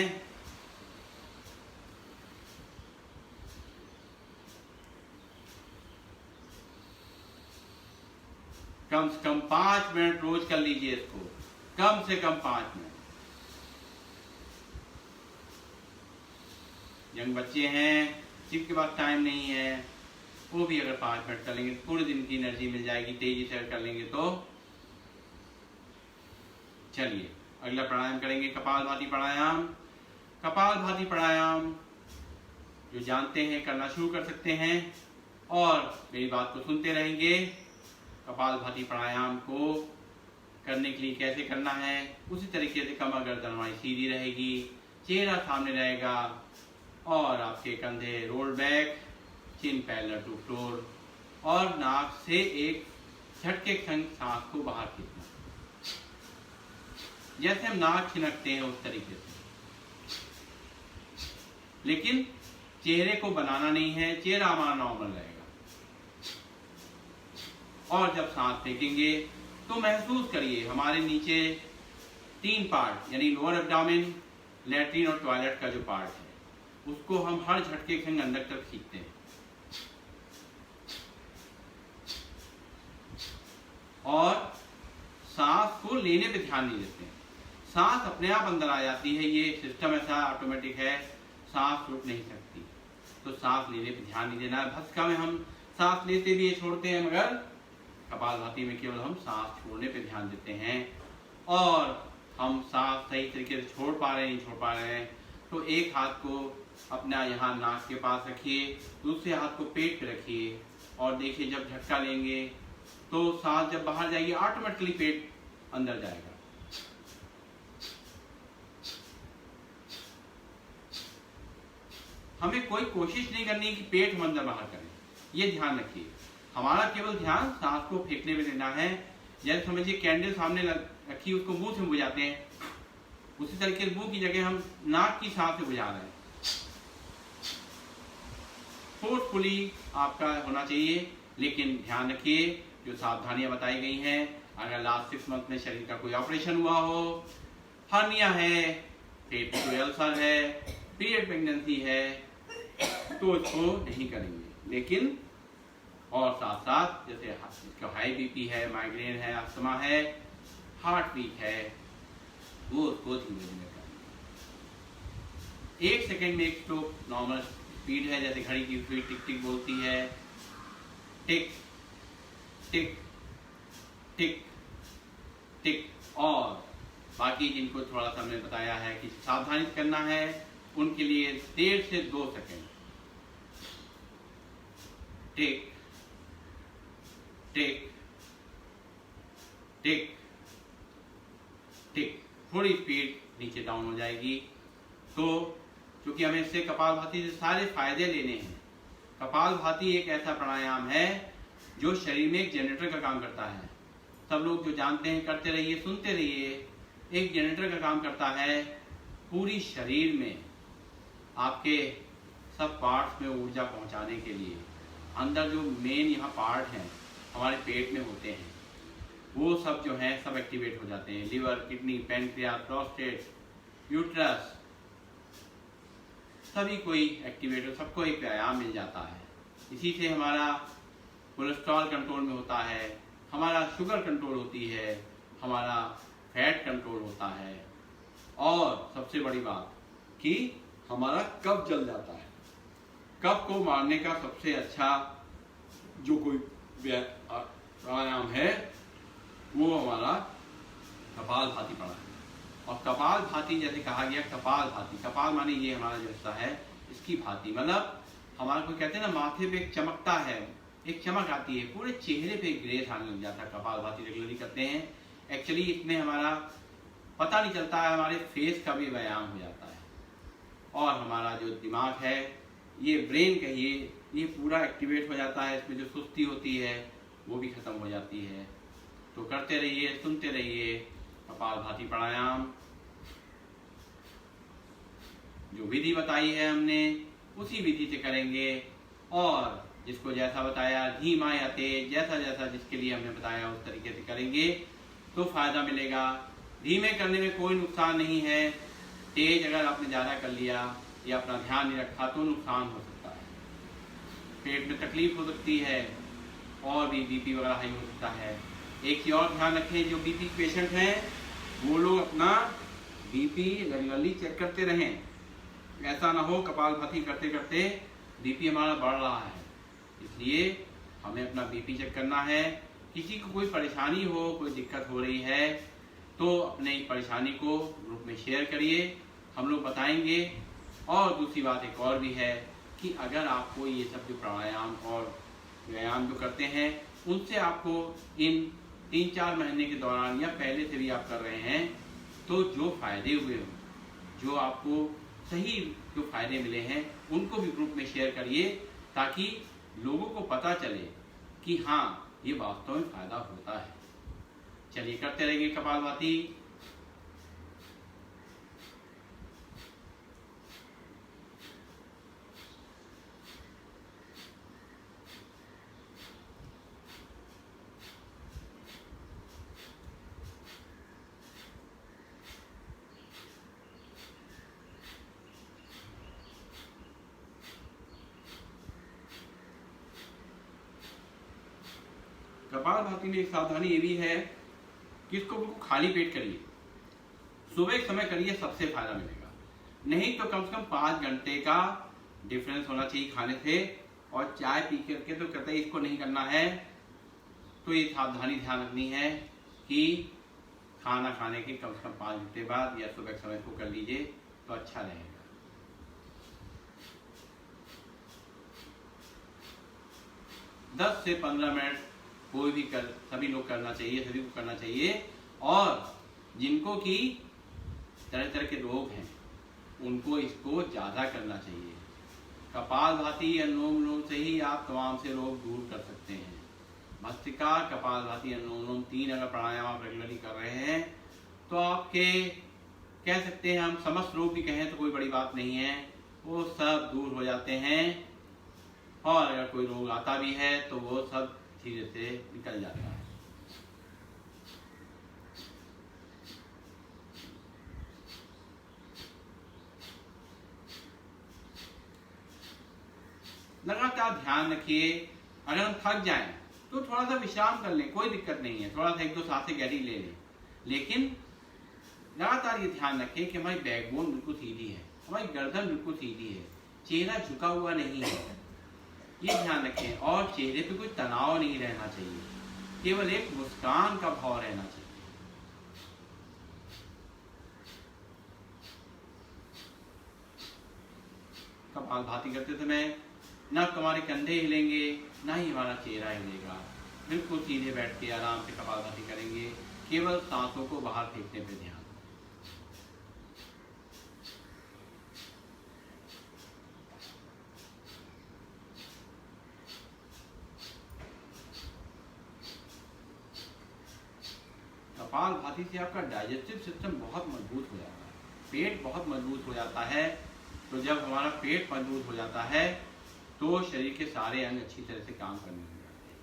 कम से कम 5 मिनट रोज कर लीजिए इसको, कम से कम 5 मिनट। यंग बच्चे हैं जिनके पास टाइम नहीं है, वो भी अगर 5 मिनट कर लेंगे पूरे दिन की एनर्जी मिल जाएगी। तेजी से कर लेंगे तो। चलिए अगला प्राणायाम करेंगे, कपालभाति प्राणायाम। कपालभाति प्राणायाम जो जानते हैं करना शुरू कर सकते हैं और मेरी बात को सुनते रहेंगे। कपालभाति प्राणायाम को करने के लिए कैसे करना है, उसी तरीके से कमर गर्दन हमारी सीधी रहेगी, चेहरा सामने रहेगा और आपके कंधे roll back, chin parallel to floor, और नाक से एक झटके के संग सांस को बाहर खींचना। जैसे हम नाक छिनकते हैं उस तरीके से, लेकिन चेहरे को बनाना नहीं है, चेहरा हमारा नॉर्मल रहेगा। और जब सांस फेंकेंगे तो महसूस करिए हमारे नीचे 3 पार्ट यानी लोअर एब्डोमेन, लैट्रिन और टॉयलेट का जो पार्ट है उसको हम हर झटके के संग अंदर तक खींचते हैं। और सांस को लेने पे ध्यान नहीं देते हैं। सांस अपने आप अंदर आ जाती है, ये सिस्टम ऐसा ऑटोमेटिक है, सांस रुक नहीं सकती। तो सांस लेने पे ध्यान नहीं देना है। भस्त्रिका में हम सांस लेते भी छोड़ते हैं, मगर कपालभाति में केवल हम सांस छोड़ने पे ध्यान देते हैं। और हम सांस सही तरीके से छोड़ पा रहे हैं नहीं छोड़ पा रहे हैं, तो एक हाथ को अपना यहाँ नाक के पास रखिए, दूसरे हाथ को पेट पे रखिए और देखिए जब झटका लेंगे तो सांस जब बाहर जाएगी ऑटोमेटिकली पेट अंदर जाएगा। हमें कोई कोशिश नहीं करनी कि पेट हम अंदर बाहर करें, ये ध्यान रखिए। हमारा केवल ध्यान सांस को फेंकने में देना है। जैसे समझिए कैंडल सामने रखी, उसको मुंह से बुझाते हैं, उसी तरीके से मुंह की जगह हम नाक की सांस से बुझा रहे हैं। फोर्सफुली आपका होना चाहिए, लेकिन ध्यान रखिए जो सावधानियां बताई गई हैं। अगर लास्ट 6 मंथ में शरीर का कोई ऑपरेशन हुआ हो, हर्निया है, पेट में कोई अल्सर है, पीरियड प्रेगनेंसी है, तो इसको नहीं करेंगे। लेकिन और साथ साथ जैसे हाई बीपी है, माइग्रेन है, अस्थमा है, हार्ट वीक है, वो उसको धीमे धीमे करना। 1 सेकेंड में एक स्ट्रोक नॉर्मल स्पीड है, जैसे घड़ी की स्पीड टिक टिक बोलती है, टिक टिक टिक टिक। और बाकी जिनको थोड़ा सा हमने बताया है कि सावधानी से करना है, उनके लिए 1.5 से 2 सेकेंड टिक टिक टिक टिक। थोड़ी स्पीड नीचे डाउन हो जाएगी। तो क्योंकि हमें इससे कपालभाति से सारे फायदे लेने हैं। कपालभाति एक ऐसा प्राणायाम है जो शरीर में एक जनरेटर का काम करता है। सब लोग जो जानते हैं करते रहिए, सुनते रहिए। एक जनरेटर का काम करता है पूरी शरीर में आपके सब पार्ट्स में ऊर्जा पहुंचाने के लिए। अंदर जो मेन यहाँ पार्ट हैं हमारे पेट में होते हैं, वो सब जो हैं सब एक्टिवेट हो जाते हैं। Liver, kidney, pancreas, prostate, uterus, सभी कोई एक्टिवेट हो, सबको एक व्यायाम मिल जाता है। इसी से हमारा कोलेस्ट्रॉल कंट्रोल में होता है, हमारा शुगर कंट्रोल होती है, हमारा फैट कंट्रोल होता है, और सबसे बड़ी बात कि हमारा कब्ज जल जाता है। कब्ज को मारने का सबसे अच्छा जो कोई प्राणायाम है वो हमारा कपालभाति प्राणायाम। और कपालभाति जैसे कहा गया, कपालभाति, कपाल माने ये हमारा जो हिस्सा है इसकी भांति, मतलब हमारे को कहते हैं ना माथे पे एक चमकता है, एक चमक आती है, पूरे चेहरे पे ग्रेस आने लग जाता है। कपालभाति रेगुलरली करते हैं। एक्चुअली इसमें हमारा पता नहीं चलता है, हमारे फेस का भी व्यायाम हो जाता है, और हमारा जो दिमाग है, ये ब्रेन कहिए, ये पूरा एक्टिवेट हो जाता है। इसमें जो सुस्ती होती है वो भी खत्म हो जाती है। तो करते रहिए, सुनते रहिए। कपालभाति प्राणायाम जो विधि बताई है हमने उसी विधि से करेंगे, और जिसको जैसा बताया धीमा या तेज, जैसा जैसा जिसके लिए हमने बताया उस तरीके से करेंगे तो फायदा मिलेगा। धीमे करने में कोई नुकसान नहीं है। तेज अगर आपने ज्यादा कर लिया या अपना ध्यान नहीं रखा तो नुकसान हो सकता है। पेट में तकलीफ हो सकती है, और भी बीपी वगैरह हाई हो सकता है। एक चीज और ध्यान रखें, जो बीपी पेशेंट हैं वो लोग अपना बीपी रेगुलरली चेक करते रहें। ऐसा ना हो कपालभाति करते करते बीपी हमारा बढ़ रहा है, इसलिए हमें अपना बीपी चेक करना है। किसी को कोई परेशानी हो, कोई दिक्कत हो रही है तो अपने परेशानी को ग्रुप में शेयर करिए, हम लोग बताएंगे। और दूसरी बात एक और भी है कि अगर आपको ये सब जो प्राणायाम और व्यायाम जो करते हैं उनसे आपको इन 3-4 महीने के दौरान या पहले से भी आप कर रहे हैं तो जो फायदे हुए हों, जो आपको सही जो फायदे मिले हैं उनको भी ग्रुप में शेयर करिए, ताकि लोगों को पता चले कि हाँ ये वास्तव में फायदा होता है। चलिए करते रहेंगे कपालभाति। कपालभाति में एक सावधानी ये भी है कि इसको बिल्कुल खाली पेट करिए। सुबह के समय करिए, सबसे फायदा मिलेगा। नहीं तो कम से कम 5 घंटे का डिफरेंस होना चाहिए खाने से, और चाय पी करके तो कतई इसको नहीं करना है। तो ये सावधानी ध्यान रखनी है कि खाना खाने के कम से कम 5 घंटे बाद या सुबह के समय को कर लीजिए तो अच्छा रहेगा। दस से 15 मिनट कोई भी सभी लोग करना चाहिए, सभी को करना चाहिए। और जिनको कि तरह तरह के रोग हैं उनको इसको ज्यादा करना चाहिए। कपालभाति अनुलोम विलोम से ही आप तमाम से रोग दूर कर सकते हैं। भस्त्रिका, कपालभाति, अनुलोम विलोम 3 अगर प्राणायाम आप रेगुलरली कर रहे हैं तो आपके कह सकते हैं, हम समस्त रोग भी कहें तो कोई बड़ी बात नहीं है, वो सब दूर हो जाते हैं। और अगर कोई रोग आता भी है तो वो सब धीरे से निकल जाता है। लगातार ध्यान रखिए। अगर हम थक जाएं तो थोड़ा सा विश्राम कर लें, कोई दिक्कत नहीं है। थोड़ा सा 1-2 सांसें गहरी ले लें, लेकिन लगातार ये ध्यान रखें कि हमारी बैकबोन बिल्कुल सीधी है, हमारी गर्दन बिल्कुल सीधी है, चेहरा झुका हुआ नहीं है, ये ध्यान रखें। और चेहरे पे कोई तनाव नहीं रहना चाहिए, केवल एक मुस्कान का भाव रहना चाहिए। कपालभाति करते समय ना हमारे कंधे हिलेंगे, ना ही हमारा चेहरा हिलेगा। बिल्कुल सीधे बैठ के आराम से कपालभाति करेंगे, केवल सांसों को बाहर फेंकने पे ध्यान। कपालभाति से आपका डाइजेस्टिव सिस्टम बहुत मजबूत हो जाता है, पेट बहुत मजबूत हो जाता है। तो जब हमारा पेट मजबूत हो जाता है तो शरीर के सारे अंग अच्छी तरह से काम करने लग जाते हैं।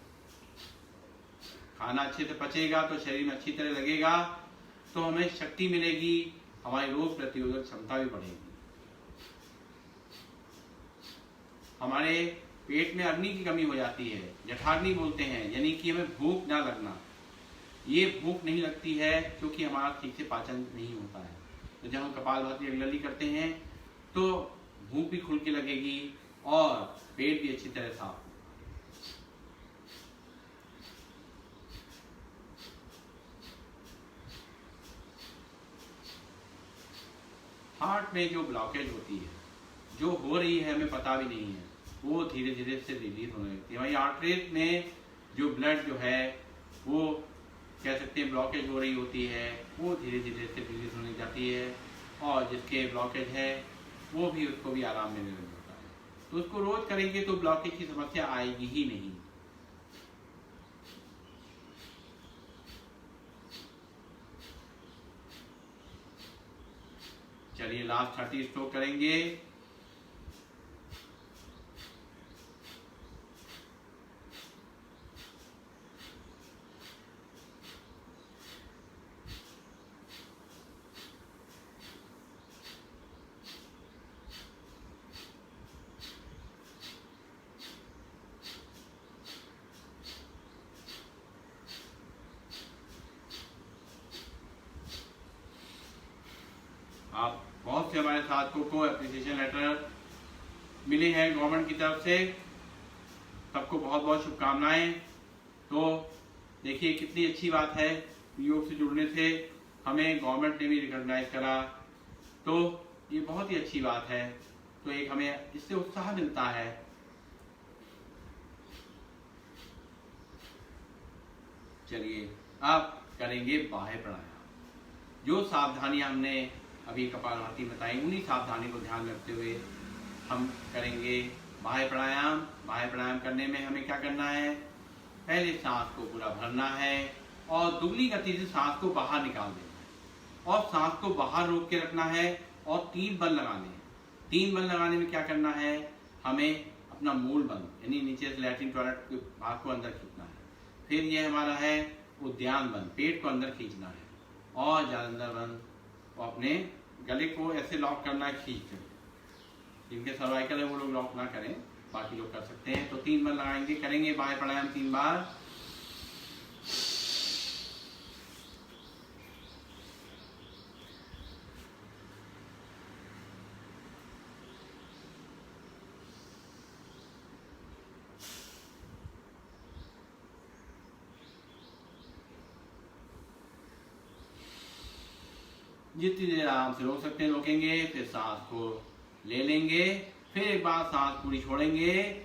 खाना अच्छे से पचेगा तो शरीर में अच्छी तरह लगेगा, तो हमें शक्ति मिलेगी, हमारी रोग प्रतिरोधक क्षमता भी बढ़ेगी। हमारे पेट में अग्नि की कमी हो जाती है, जठराग्नि बोलते हैं, यानी कि हमें भूख ना लगना। ये भूख नहीं लगती है क्योंकि हमारा ठीक से पाचन नहीं होता है। तो जब हम कपालभाति रेगुलरली करते हैं तो भूख भी खुल के लगेगी और पेट भी अच्छी तरह साफ होगा। हार्ट में जो ब्लॉकेज होती है, जो हो रही है हमें पता भी नहीं है, वो धीरे धीरे से रिलीज होने लगती है। हमारी आर्टरीज में जो ब्लड जो है वो कह सकते हैं ब्लॉकेज हो रही होती है, वो धीरे धीरे से रिलीज होने जाती है, और जिसके ब्लॉकेज है वो भी उसको भी आराम मिलने लग जाता है। तो उसको रोज करेंगे तो ब्लॉकेज की समस्या आएगी ही नहीं। चलिए लास्ट 30 स्ट्रोक करेंगे। आप बहुत से हमारे साथियों को एप्रिसिएशन लेटर मिले हैं गवर्नमेंट की तरफ से, सबको बहुत बहुत शुभकामनाएं। तो देखिए कितनी अच्छी बात है, योग से जुड़ने से हमें गवर्नमेंट ने भी रिकॉग्नाइज करा, तो ये बहुत ही अच्छी बात है। तो एक हमें इससे उत्साह मिलता है। चलिए अब करेंगे बाह्य प्राणायाम। जो सावधानियां हमने अभी कपालभाति बताई, उन्हीं सावधानी को ध्यान रखते हुए हम करेंगे बाह्य प्राणायाम। बाह्य प्राणायाम करने में हमें क्या करना है, पहले सांस को पूरा भरना है और दुगनी गति से सांस को बाहर निकाल देना है, और सांस को बाहर रोक के रखना है, और 3 बल लगाने हैं। 3 बल लगाने में क्या करना है, हमें अपना मूल बंद यानी नीचे से लैट्रिन टॉयलेट के भाग को अंदर खींचना है। फिर ये हमारा है उद्यान बंद, पेट को अंदर खींचना है, और जालंधर बंद को अपने गले को ऐसे लॉक करना है खींच कर। जिनके सर्वाइकल है वो लोग लॉक ना करें, बाकी लोग कर सकते हैं। तो 3 बार लगाएंगे, करेंगे बाह्य प्राणायाम 3 बार। जितनी देर आराम से रोक सकते हैं रोकेंगे, फिर सांस को ले लेंगे, फिर एक बार सांस पूरी छोड़ेंगे।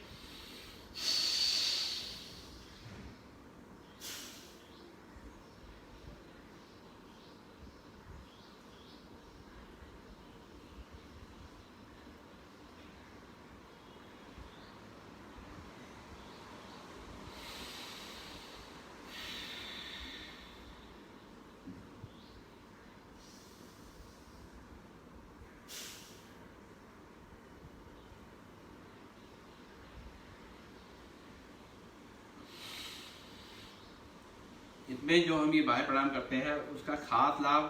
इसमें जो हम ये बाह्य प्राणायाम करते हैं उसका खास लाभ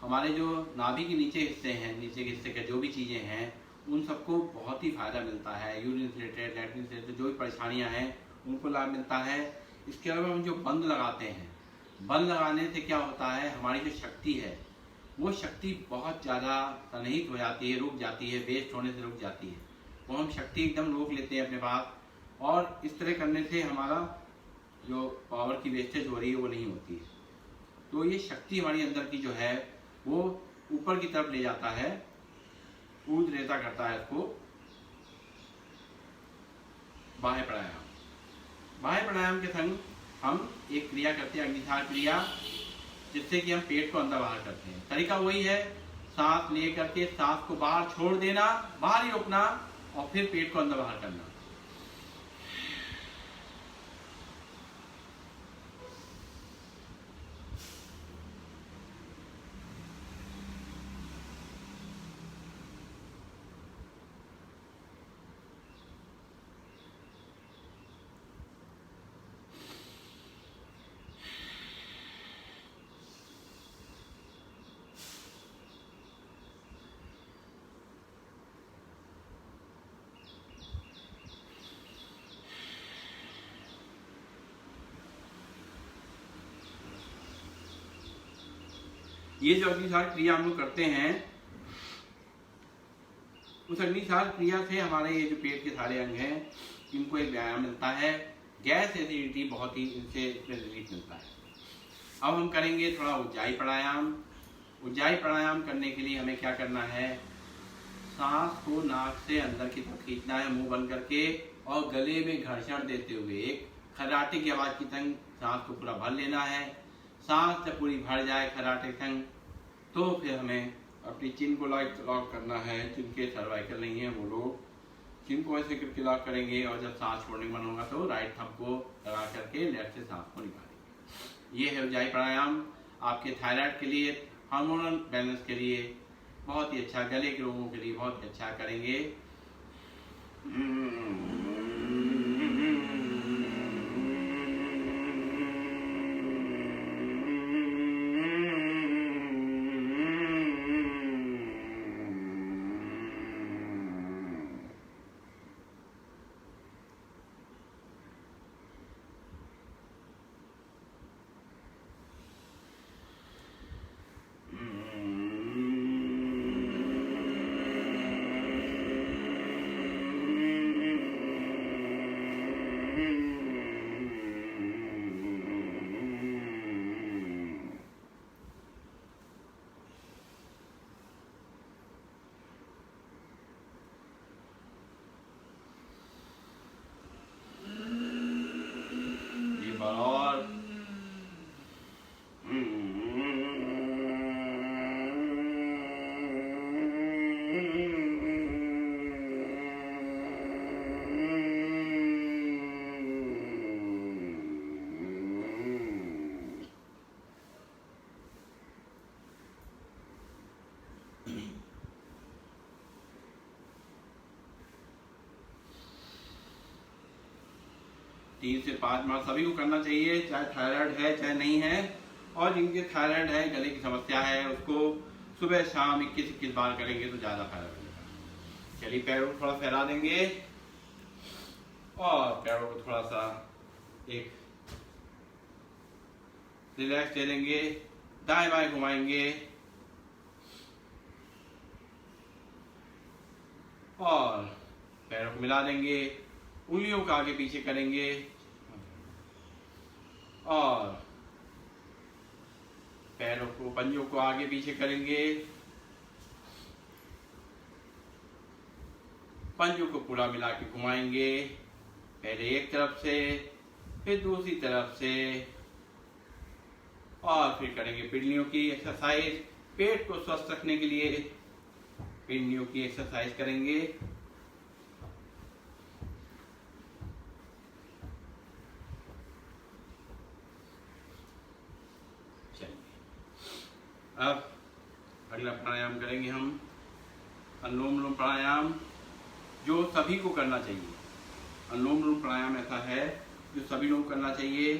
हमारे जो नाभि के नीचे हिस्से हैं, नीचे के हिस्से के जो भी चीज़ें हैं उन सबको बहुत ही फायदा मिलता है। यूरिन से रिलेटेड, लैट्रिन से रिलेटेड जो भी परेशानियां हैं उनको लाभ मिलता है। इसके अलावा हम जो बंद लगाते हैं, बंद लगाने से क्या होता है, हमारी जो शक्ति है वो शक्ति बहुत ज़्यादा सन्निहित हो जाती है, रुक जाती है, वेस्ट होने से रुक जाती है। वो हम शक्ति एकदम रोक लेते हैं अपने पास, और इस तरह करने से हमारा जो पावर की वेस्टेज हो रही है वो नहीं होती है। तो ये शक्ति हमारी अंदर की जो है वो ऊपर की तरफ ले जाता है, ऊर्ज रेता करता है इसको। बाह्य प्राणायाम, बाह्य प्राणायाम के संग हम एक क्रिया करते हैं, अग्निधार क्रिया, जिससे कि हम पेट को अंदर बाहर करते हैं। तरीका वही है, सांस ले करके सांस को बाहर छोड़ देना, बाहर ही रोकना, और फिर पेट को अंदर बाहर करना। ये जो अग्निसार क्रिया हम लोग करते हैं, उस अग्निसार क्रिया से हमारे ये जो पेट के सारे अंग हैं इनको एक व्यायाम मिलता है। गैस एसिडिटी बहुत ही इनसे रिलीफ मिलता है। अब हम करेंगे थोड़ा उज्जाई प्राणायाम। उज्जाई प्राणायाम करने के लिए हमें क्या करना है, सांस को नाक से अंदर की तरफ खींचना है मुंह बंद करके, और गले में घर्षण देते हुए एक खर्राटे की आवाज की संग सांस को पूरा भर लेना है। सांस जब पूरी भर जाए खर्राटे संग, तो फिर हमें अपनी चिन को लॉक करना है। जिनके सर्वाइकल नहीं है वो लोग चिन को ऐसे करके लॉक करेंगे, और जब सांस छोड़ने का मन होगा तो राइट थंब को लगा करके लेफ्ट से सांस को निकालेंगे। ये है उज्जाई प्राणायाम। आपके थायराइड के लिए, हार्मोनल बैलेंस के लिए बहुत ही अच्छा, गले के रोगों के लिए बहुत ही अच्छा करेंगे। तीन से 5 माह सभी को करना चाहिए, चाहे थायराइड है चाहे नहीं है। और जिनके थायराइड है, गले की समस्या है, उसको सुबह शाम 21-21 बार करेंगे तो ज्यादा फायदा मिलेगा। चलिए पैरों को थोड़ा फैला देंगे, और पैरों को थोड़ा सा एक रिलैक्स दे देंगे, दाएं बाएं घुमाएंगे, और पैरों को मिला देंगे, उंगलियों को आगे पीछे करेंगे, और पैरों को, पंजों को आगे पीछे करेंगे, पंजों को पूरा मिला के घुमाएंगे, पहले एक तरफ से फिर दूसरी तरफ से, और फिर करेंगे पिंडलियों की एक्सरसाइज। पेट को स्वस्थ रखने के लिए पिंडलियों की एक्सरसाइज करेंगे। अब अगला प्राणायाम करेंगे हम अनुलोम विलोम प्राणायाम, जो सभी को करना चाहिए। अनुलोम विलोम प्राणायाम ऐसा है जो सभी लोग करना चाहिए।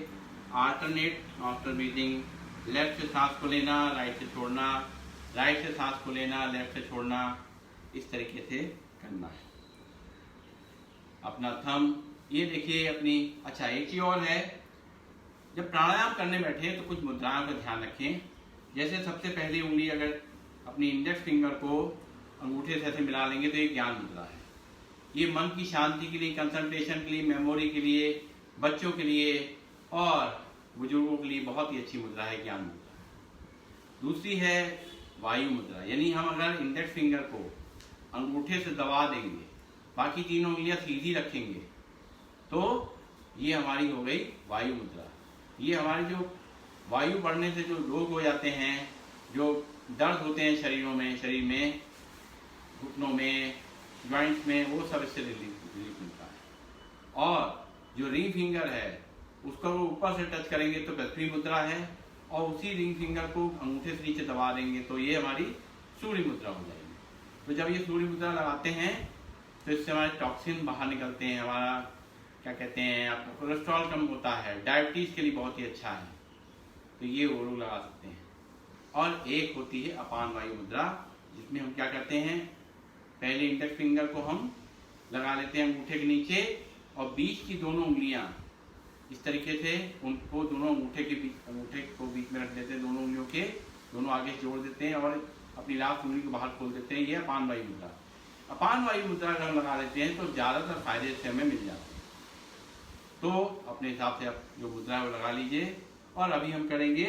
आल्टरनेट आफ्टर ब्रीदिंग, लेफ्ट से सांस को लेना, राइट से छोड़ना, राइट से सांस को लेना, लेफ्ट से छोड़ना, इस तरीके से करना है। अपना थंब ये देखिए अपनी। अच्छा, एक चीज और है, जब प्राणायाम करने बैठे तो कुछ मुद्राओं का ध्यान रखें। जैसे सबसे पहली उंगली अगर अपनी इंडेक्स फिंगर को अंगूठे से ऐसे मिला लेंगे तो ये ज्ञान मुद्रा है। ये मन की शांति के लिए, कंसंट्रेशन के लिए, मेमोरी के लिए, बच्चों के लिए और बुजुर्गों के लिए बहुत ही अच्छी मुद्रा है ज्ञान मुद्रा। दूसरी है वायु मुद्रा, यानी हम अगर इंडेक्स फिंगर को अंगूठे से दबा देंगे, बाकी तीनों उंगलियां सीधी रखेंगे, तो ये हमारी हो गई वायु मुद्रा। ये हमारी जो वायु बढ़ने से जो रोग हो जाते हैं, जो दर्द होते हैं शरीर में, घुटनों में, ज्वाइंट्स में, वो सब इससे रिलीफ मिलता है। और जो रिंग फिंगर है उसको वो ऊपर से टच करेंगे तो पृथ्वी मुद्रा है, और उसी रिंग फिंगर को अंगूठे से नीचे दबा देंगे तो ये हमारी सूर्य मुद्रा हो जाएगी। तो जब ये सूर्य मुद्रा लगाते हैं तो इससे हमारे टॉक्सिन बाहर निकलते हैं, हमारा क्या कहते हैं, आपका कोलेस्ट्रॉल कम होता है, डायबिटीज के लिए बहुत ही अच्छा है, तो ये वो लोग लगा सकते हैं। और एक होती है अपान वायु मुद्रा, जिसमें हम क्या करते हैं, पहले इंडेक्स फिंगर को हम लगा लेते हैं अंगूठे के नीचे, और बीच की दोनों उंगलियां इस तरीके से उनको दोनों अंगूठे को बीच में रख देते हैं, दोनों उंगलियों के दोनों आगे जोड़ देते हैं और अपनी लास्ट उंगली को बाहर खोल देते हैं। ये अपान वायु मुद्रा। अपान वायु मुद्रा अगर हम लगा लेते हैं तो ज़्यादातर फायदे से हमें मिल जाते हैं। तो अपने हिसाब से आप जो मुद्रा है वो लगा लीजिए। और अभी हम करेंगे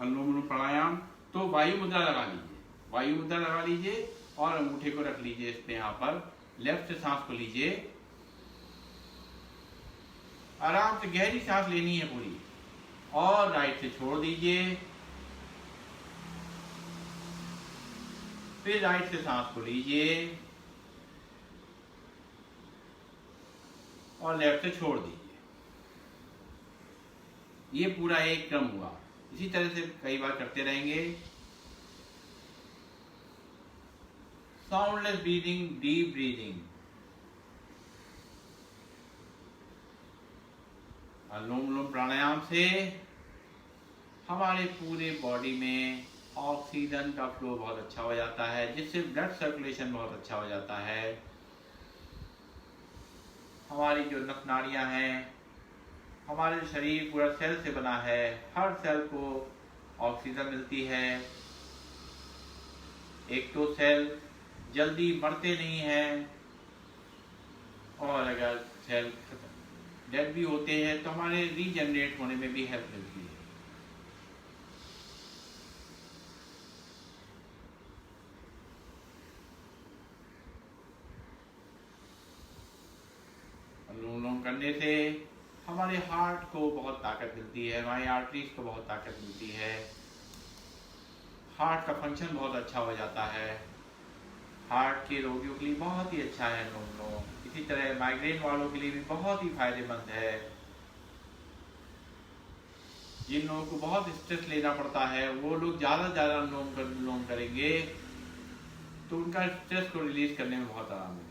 अनुलोम विलोम प्राणायाम। तो वायु मुद्रा लगा लीजिए, वायु मुद्रा लगा लीजिए और अंगूठे को रख लीजिए इस पे, यहाँ पर लेफ्ट से सांस को लीजिए, आराम से गहरी सांस लेनी है पूरी, और राइट से छोड़ दीजिए, फिर राइट से सांस को लीजिए और लेफ्ट से छोड़ दीजिए। ये पूरा एक क्रम हुआ। इसी तरह से कई बार करते रहेंगे। Soundless breathing, deep breathing. Anulom vilom pranayama से हमारे पूरे बॉडी में ऑक्सीजन का फ्लो बहुत अच्छा हो जाता है, जिससे ब्लड सर्कुलेशन बहुत अच्छा हो जाता है। हमारी जो नस नाड़ियां हैं, हमारे शरीर पूरा सेल से बना है, हर सेल को ऑक्सीजन मिलती है। एक तो सेल जल्दी मरते नहीं हैं, और अगर सेल डेड भी होते हैं तो हमारे रीजनरेट होने में भी हेल्प मिलती है। अनुलोम विलोम करने से हमारे हार्ट को बहुत ताकत मिलती है, हमारी आर्टरीज को बहुत ताकत मिलती है, हार्ट का फंक्शन बहुत अच्छा हो जाता है। हार्ट के रोगियों के लिए बहुत ही अच्छा है अनुलोम विलोम। इसी तरह माइग्रेन वालों के लिए भी बहुत ही फायदेमंद है। जिन लोगों को बहुत स्ट्रेस लेना पड़ता है वो लोग ज़्यादा से ज़्यादा अनुलोम विलोम करेंगे तो उनका स्ट्रेस को रिलीज करने में बहुत आराम मिलेगा।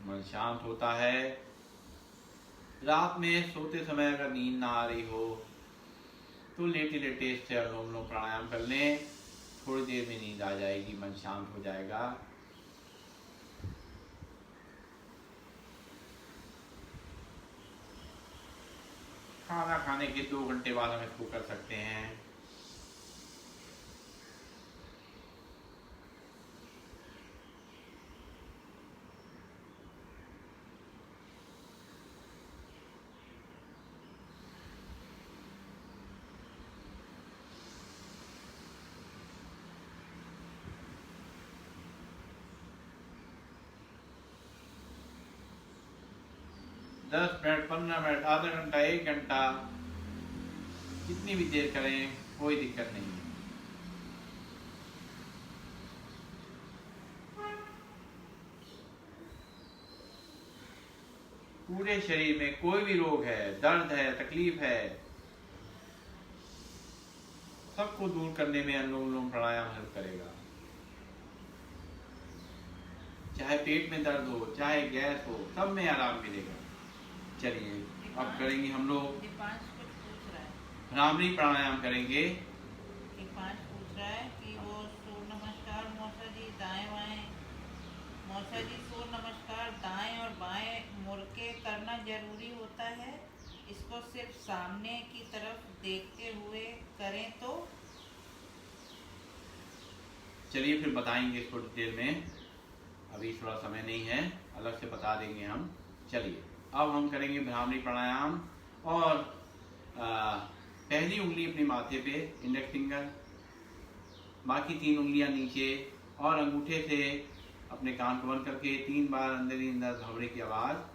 मन शांत होता है। रात में सोते समय अगर नींद ना आ रही हो तो लेटे लेटे इससे अनुलोम विलोम प्राणायाम कर लें, थोड़ी देर में नींद आ जाएगी, मन शांत हो जाएगा। खाना खाने के 2 घंटे बाद हम इसको कर सकते हैं। दस मिनट, 15 मिनट, आधा घंटा, 1 घंटा, कितनी भी देर करें कोई दिक्कत नहीं है। पूरे शरीर में कोई भी रोग है, दर्द है, तकलीफ है, सबको दूर करने में अनुलोम विलोम प्राणायाम हेल्प करेगा। चाहे पेट में दर्द हो, चाहे गैस हो, सब में आराम मिलेगा। चलिए अब करेंगे हम लोग भ्रामरी प्राणायाम करेंगे। पूछ रहा है कि वो सूर्य नमस्कार मौसा जी दाएं बाएं मौसा जी, सूर्य नमस्कार दाएं और बाएं मुड़ के करना जरूरी होता है? इसको सिर्फ सामने की तरफ देखते हुए करें तो? चलिए फिर बताएंगे इसको डिटेल में, अभी थोड़ा समय नहीं है, अलग से बता देंगे हम। चलिए अब हम करेंगे भ्रामरी प्राणायाम। और पहली उंगली अपने माथे पे, इंडेक्स फिंगर, बाकी 3 उंगलियां नीचे, और अंगूठे से अपने कान को बंद करके 3 बार अंदर ही अंदर भंवरे की आवाज।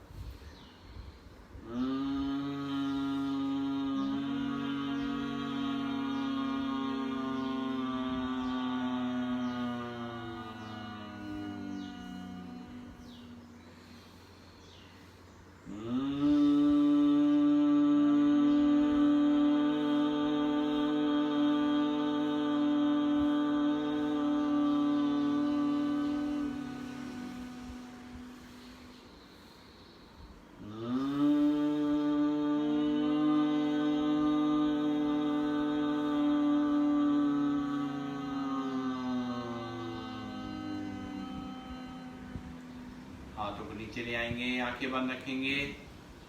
हाथों को नीचे ले आएंगे, आंखें बंद रखेंगे।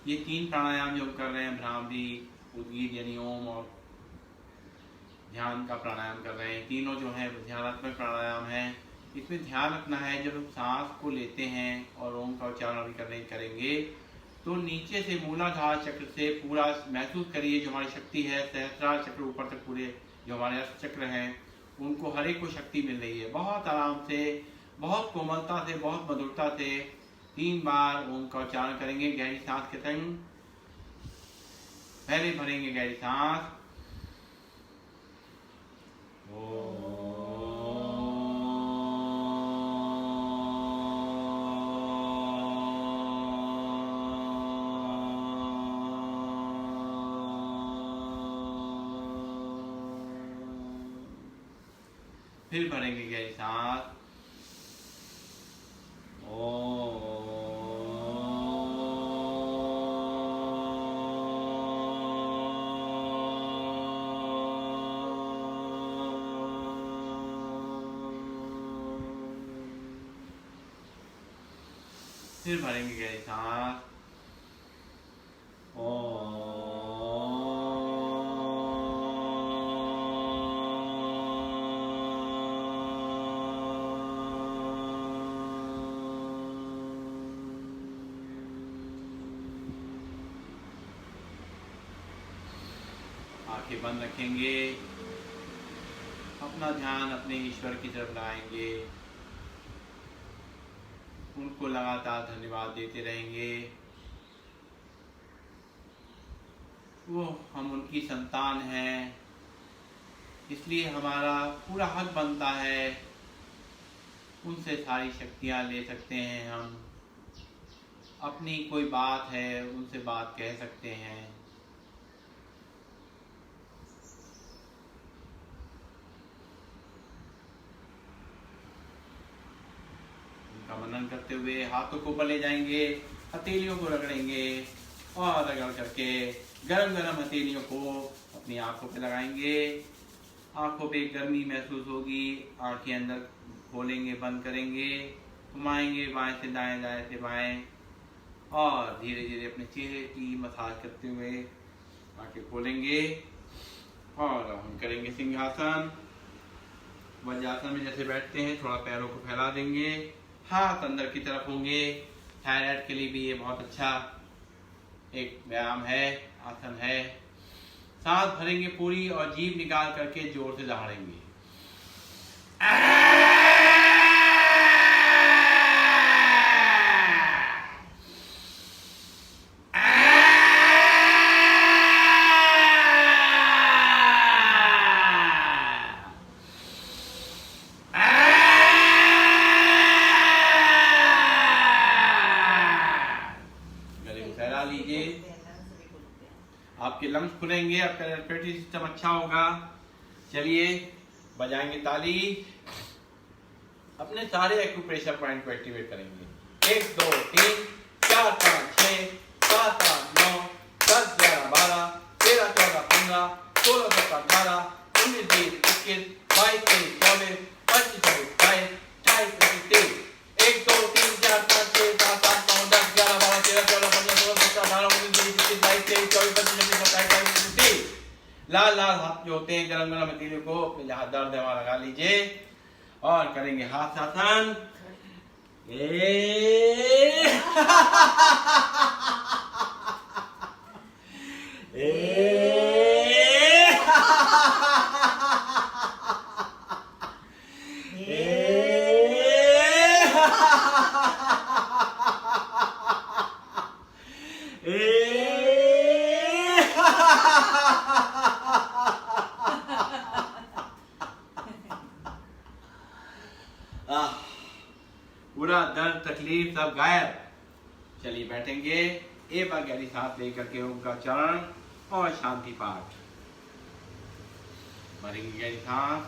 ये 3 प्राणायाम जो हम कर रहे हैं, भ्रामरी, उद्गीत यानी ओम, और ध्यान का प्राणायाम कर रहे हैं, तीनों जो है ध्यानात्मक प्राणायाम है। इसमें ध्यान रखना है, जब हम सांस को लेते हैं और ओम का उच्चारण अभी करेंगे तो नीचे से मूलाधार चक्र से पूरा महसूस करिए, जो हमारी शक्ति है, सहस्रार चक्र ऊपर तक पूरे जो हमारे अष्ट चक्र हैं, उनको हर एक को शक्ति मिल रही है। बहुत आराम से, बहुत कोमलता से, बहुत मधुरता से 3 बार ओम का उच्चारण करेंगे गहरी सांस के संग। पहले भरेंगे गहरी सांस, फिर भरेंगे गहरी सांस, फिर भरेंगे गहरी सांस, आंखें बंद रखेंगे, अपना ध्यान अपने ईश्वर की तरफ लाएंगे, उनको लगातार धन्यवाद देते रहेंगे। वो हम उनकी संतान हैं, इसलिए हमारा पूरा हक बनता है, उनसे सारी शक्तियाँ ले सकते हैं हम। अपनी कोई बात है उनसे बात कह सकते हैं। उनका मनन करते हुए हाथों को ऊपर ले जाएंगे, हथेलियों को रगड़ेंगे और रगड़ करके गरम गरम हथेलियों को अपनी आंखों पे लगाएंगे। आंखों पे गर्मी महसूस होगी, आंखें अंदर खोलेंगे, बंद करेंगे, घुमाएंगे बाएं से दाएं, दाएं से बाएं, और धीरे धीरे अपने चेहरे की मसाज करते हुए आंखें खोलेंगे। और हम करेंगे सिंहासन। वज्रासन में जैसे बैठते हैं, थोड़ा पैरों को फैला देंगे, हाथ अंदर की तरफ होंगे। थायराइड के लिए भी ये बहुत अच्छा एक व्यायाम है, आसन है। सांस भरेंगे पूरी और जीभ निकाल करके जोर से दहाड़ेंगे। आपके लंग्स खुलेंगे, आपका रेस्पिरेटरी सिस्टम अच्छा होगा। चलिए बजाएंगे ताली, अपने सारे एक्यूप्रेशर पॉइंट को एक्टिवेट करेंगे। 1 2 3 4 5 6 7 8 9 10 11 12 13 14 15 16 17 18 19 20 21 22 23 24 25 26 27 28 29 30 1 2 3 लाल लाल हाथ जो होते हैं गरम गरम हथेलियों को अपने जहां दर्द है वहां लगा लीजिए और करेंगे हाथ आसन। पूरा दर्द तकलीफ सब गायब। चलिए बैठेंगे, एक बार गहरी सांस लेकर के ओम का चरण और शांति पाठ भरेंगे। गहरी सांस,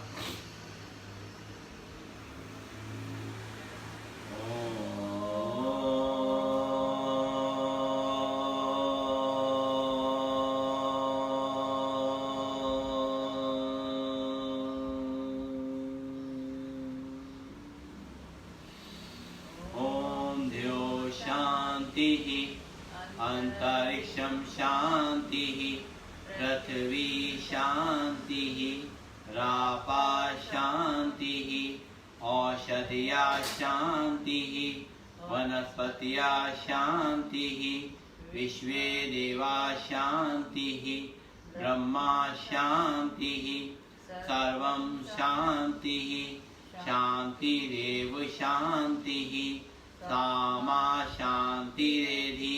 अंतरिक्षं शांति, पृथ्वी शांति, रापा शांति, औषधिया शांति, वनस्पतिया शांति, विश्वे देवा शांति, ब्रह्मा शांति, सर्वं शांति, शांतिरेव शांति, सामा शांतिरेधि।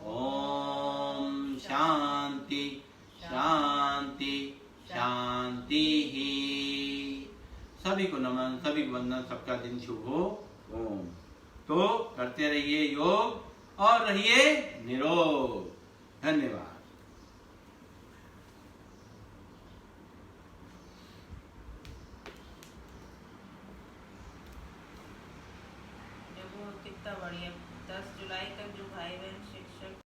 ओम शांति शांति शांति ही। सभी को नमन, सभी को वंदन, सबका दिन शुभ हो। ओम। तो करते रहिए योग और रहिए निरोग। धन्यवाद। कितना बढ़िया। 10 जुलाई तक जो भाई बहन शिक्षक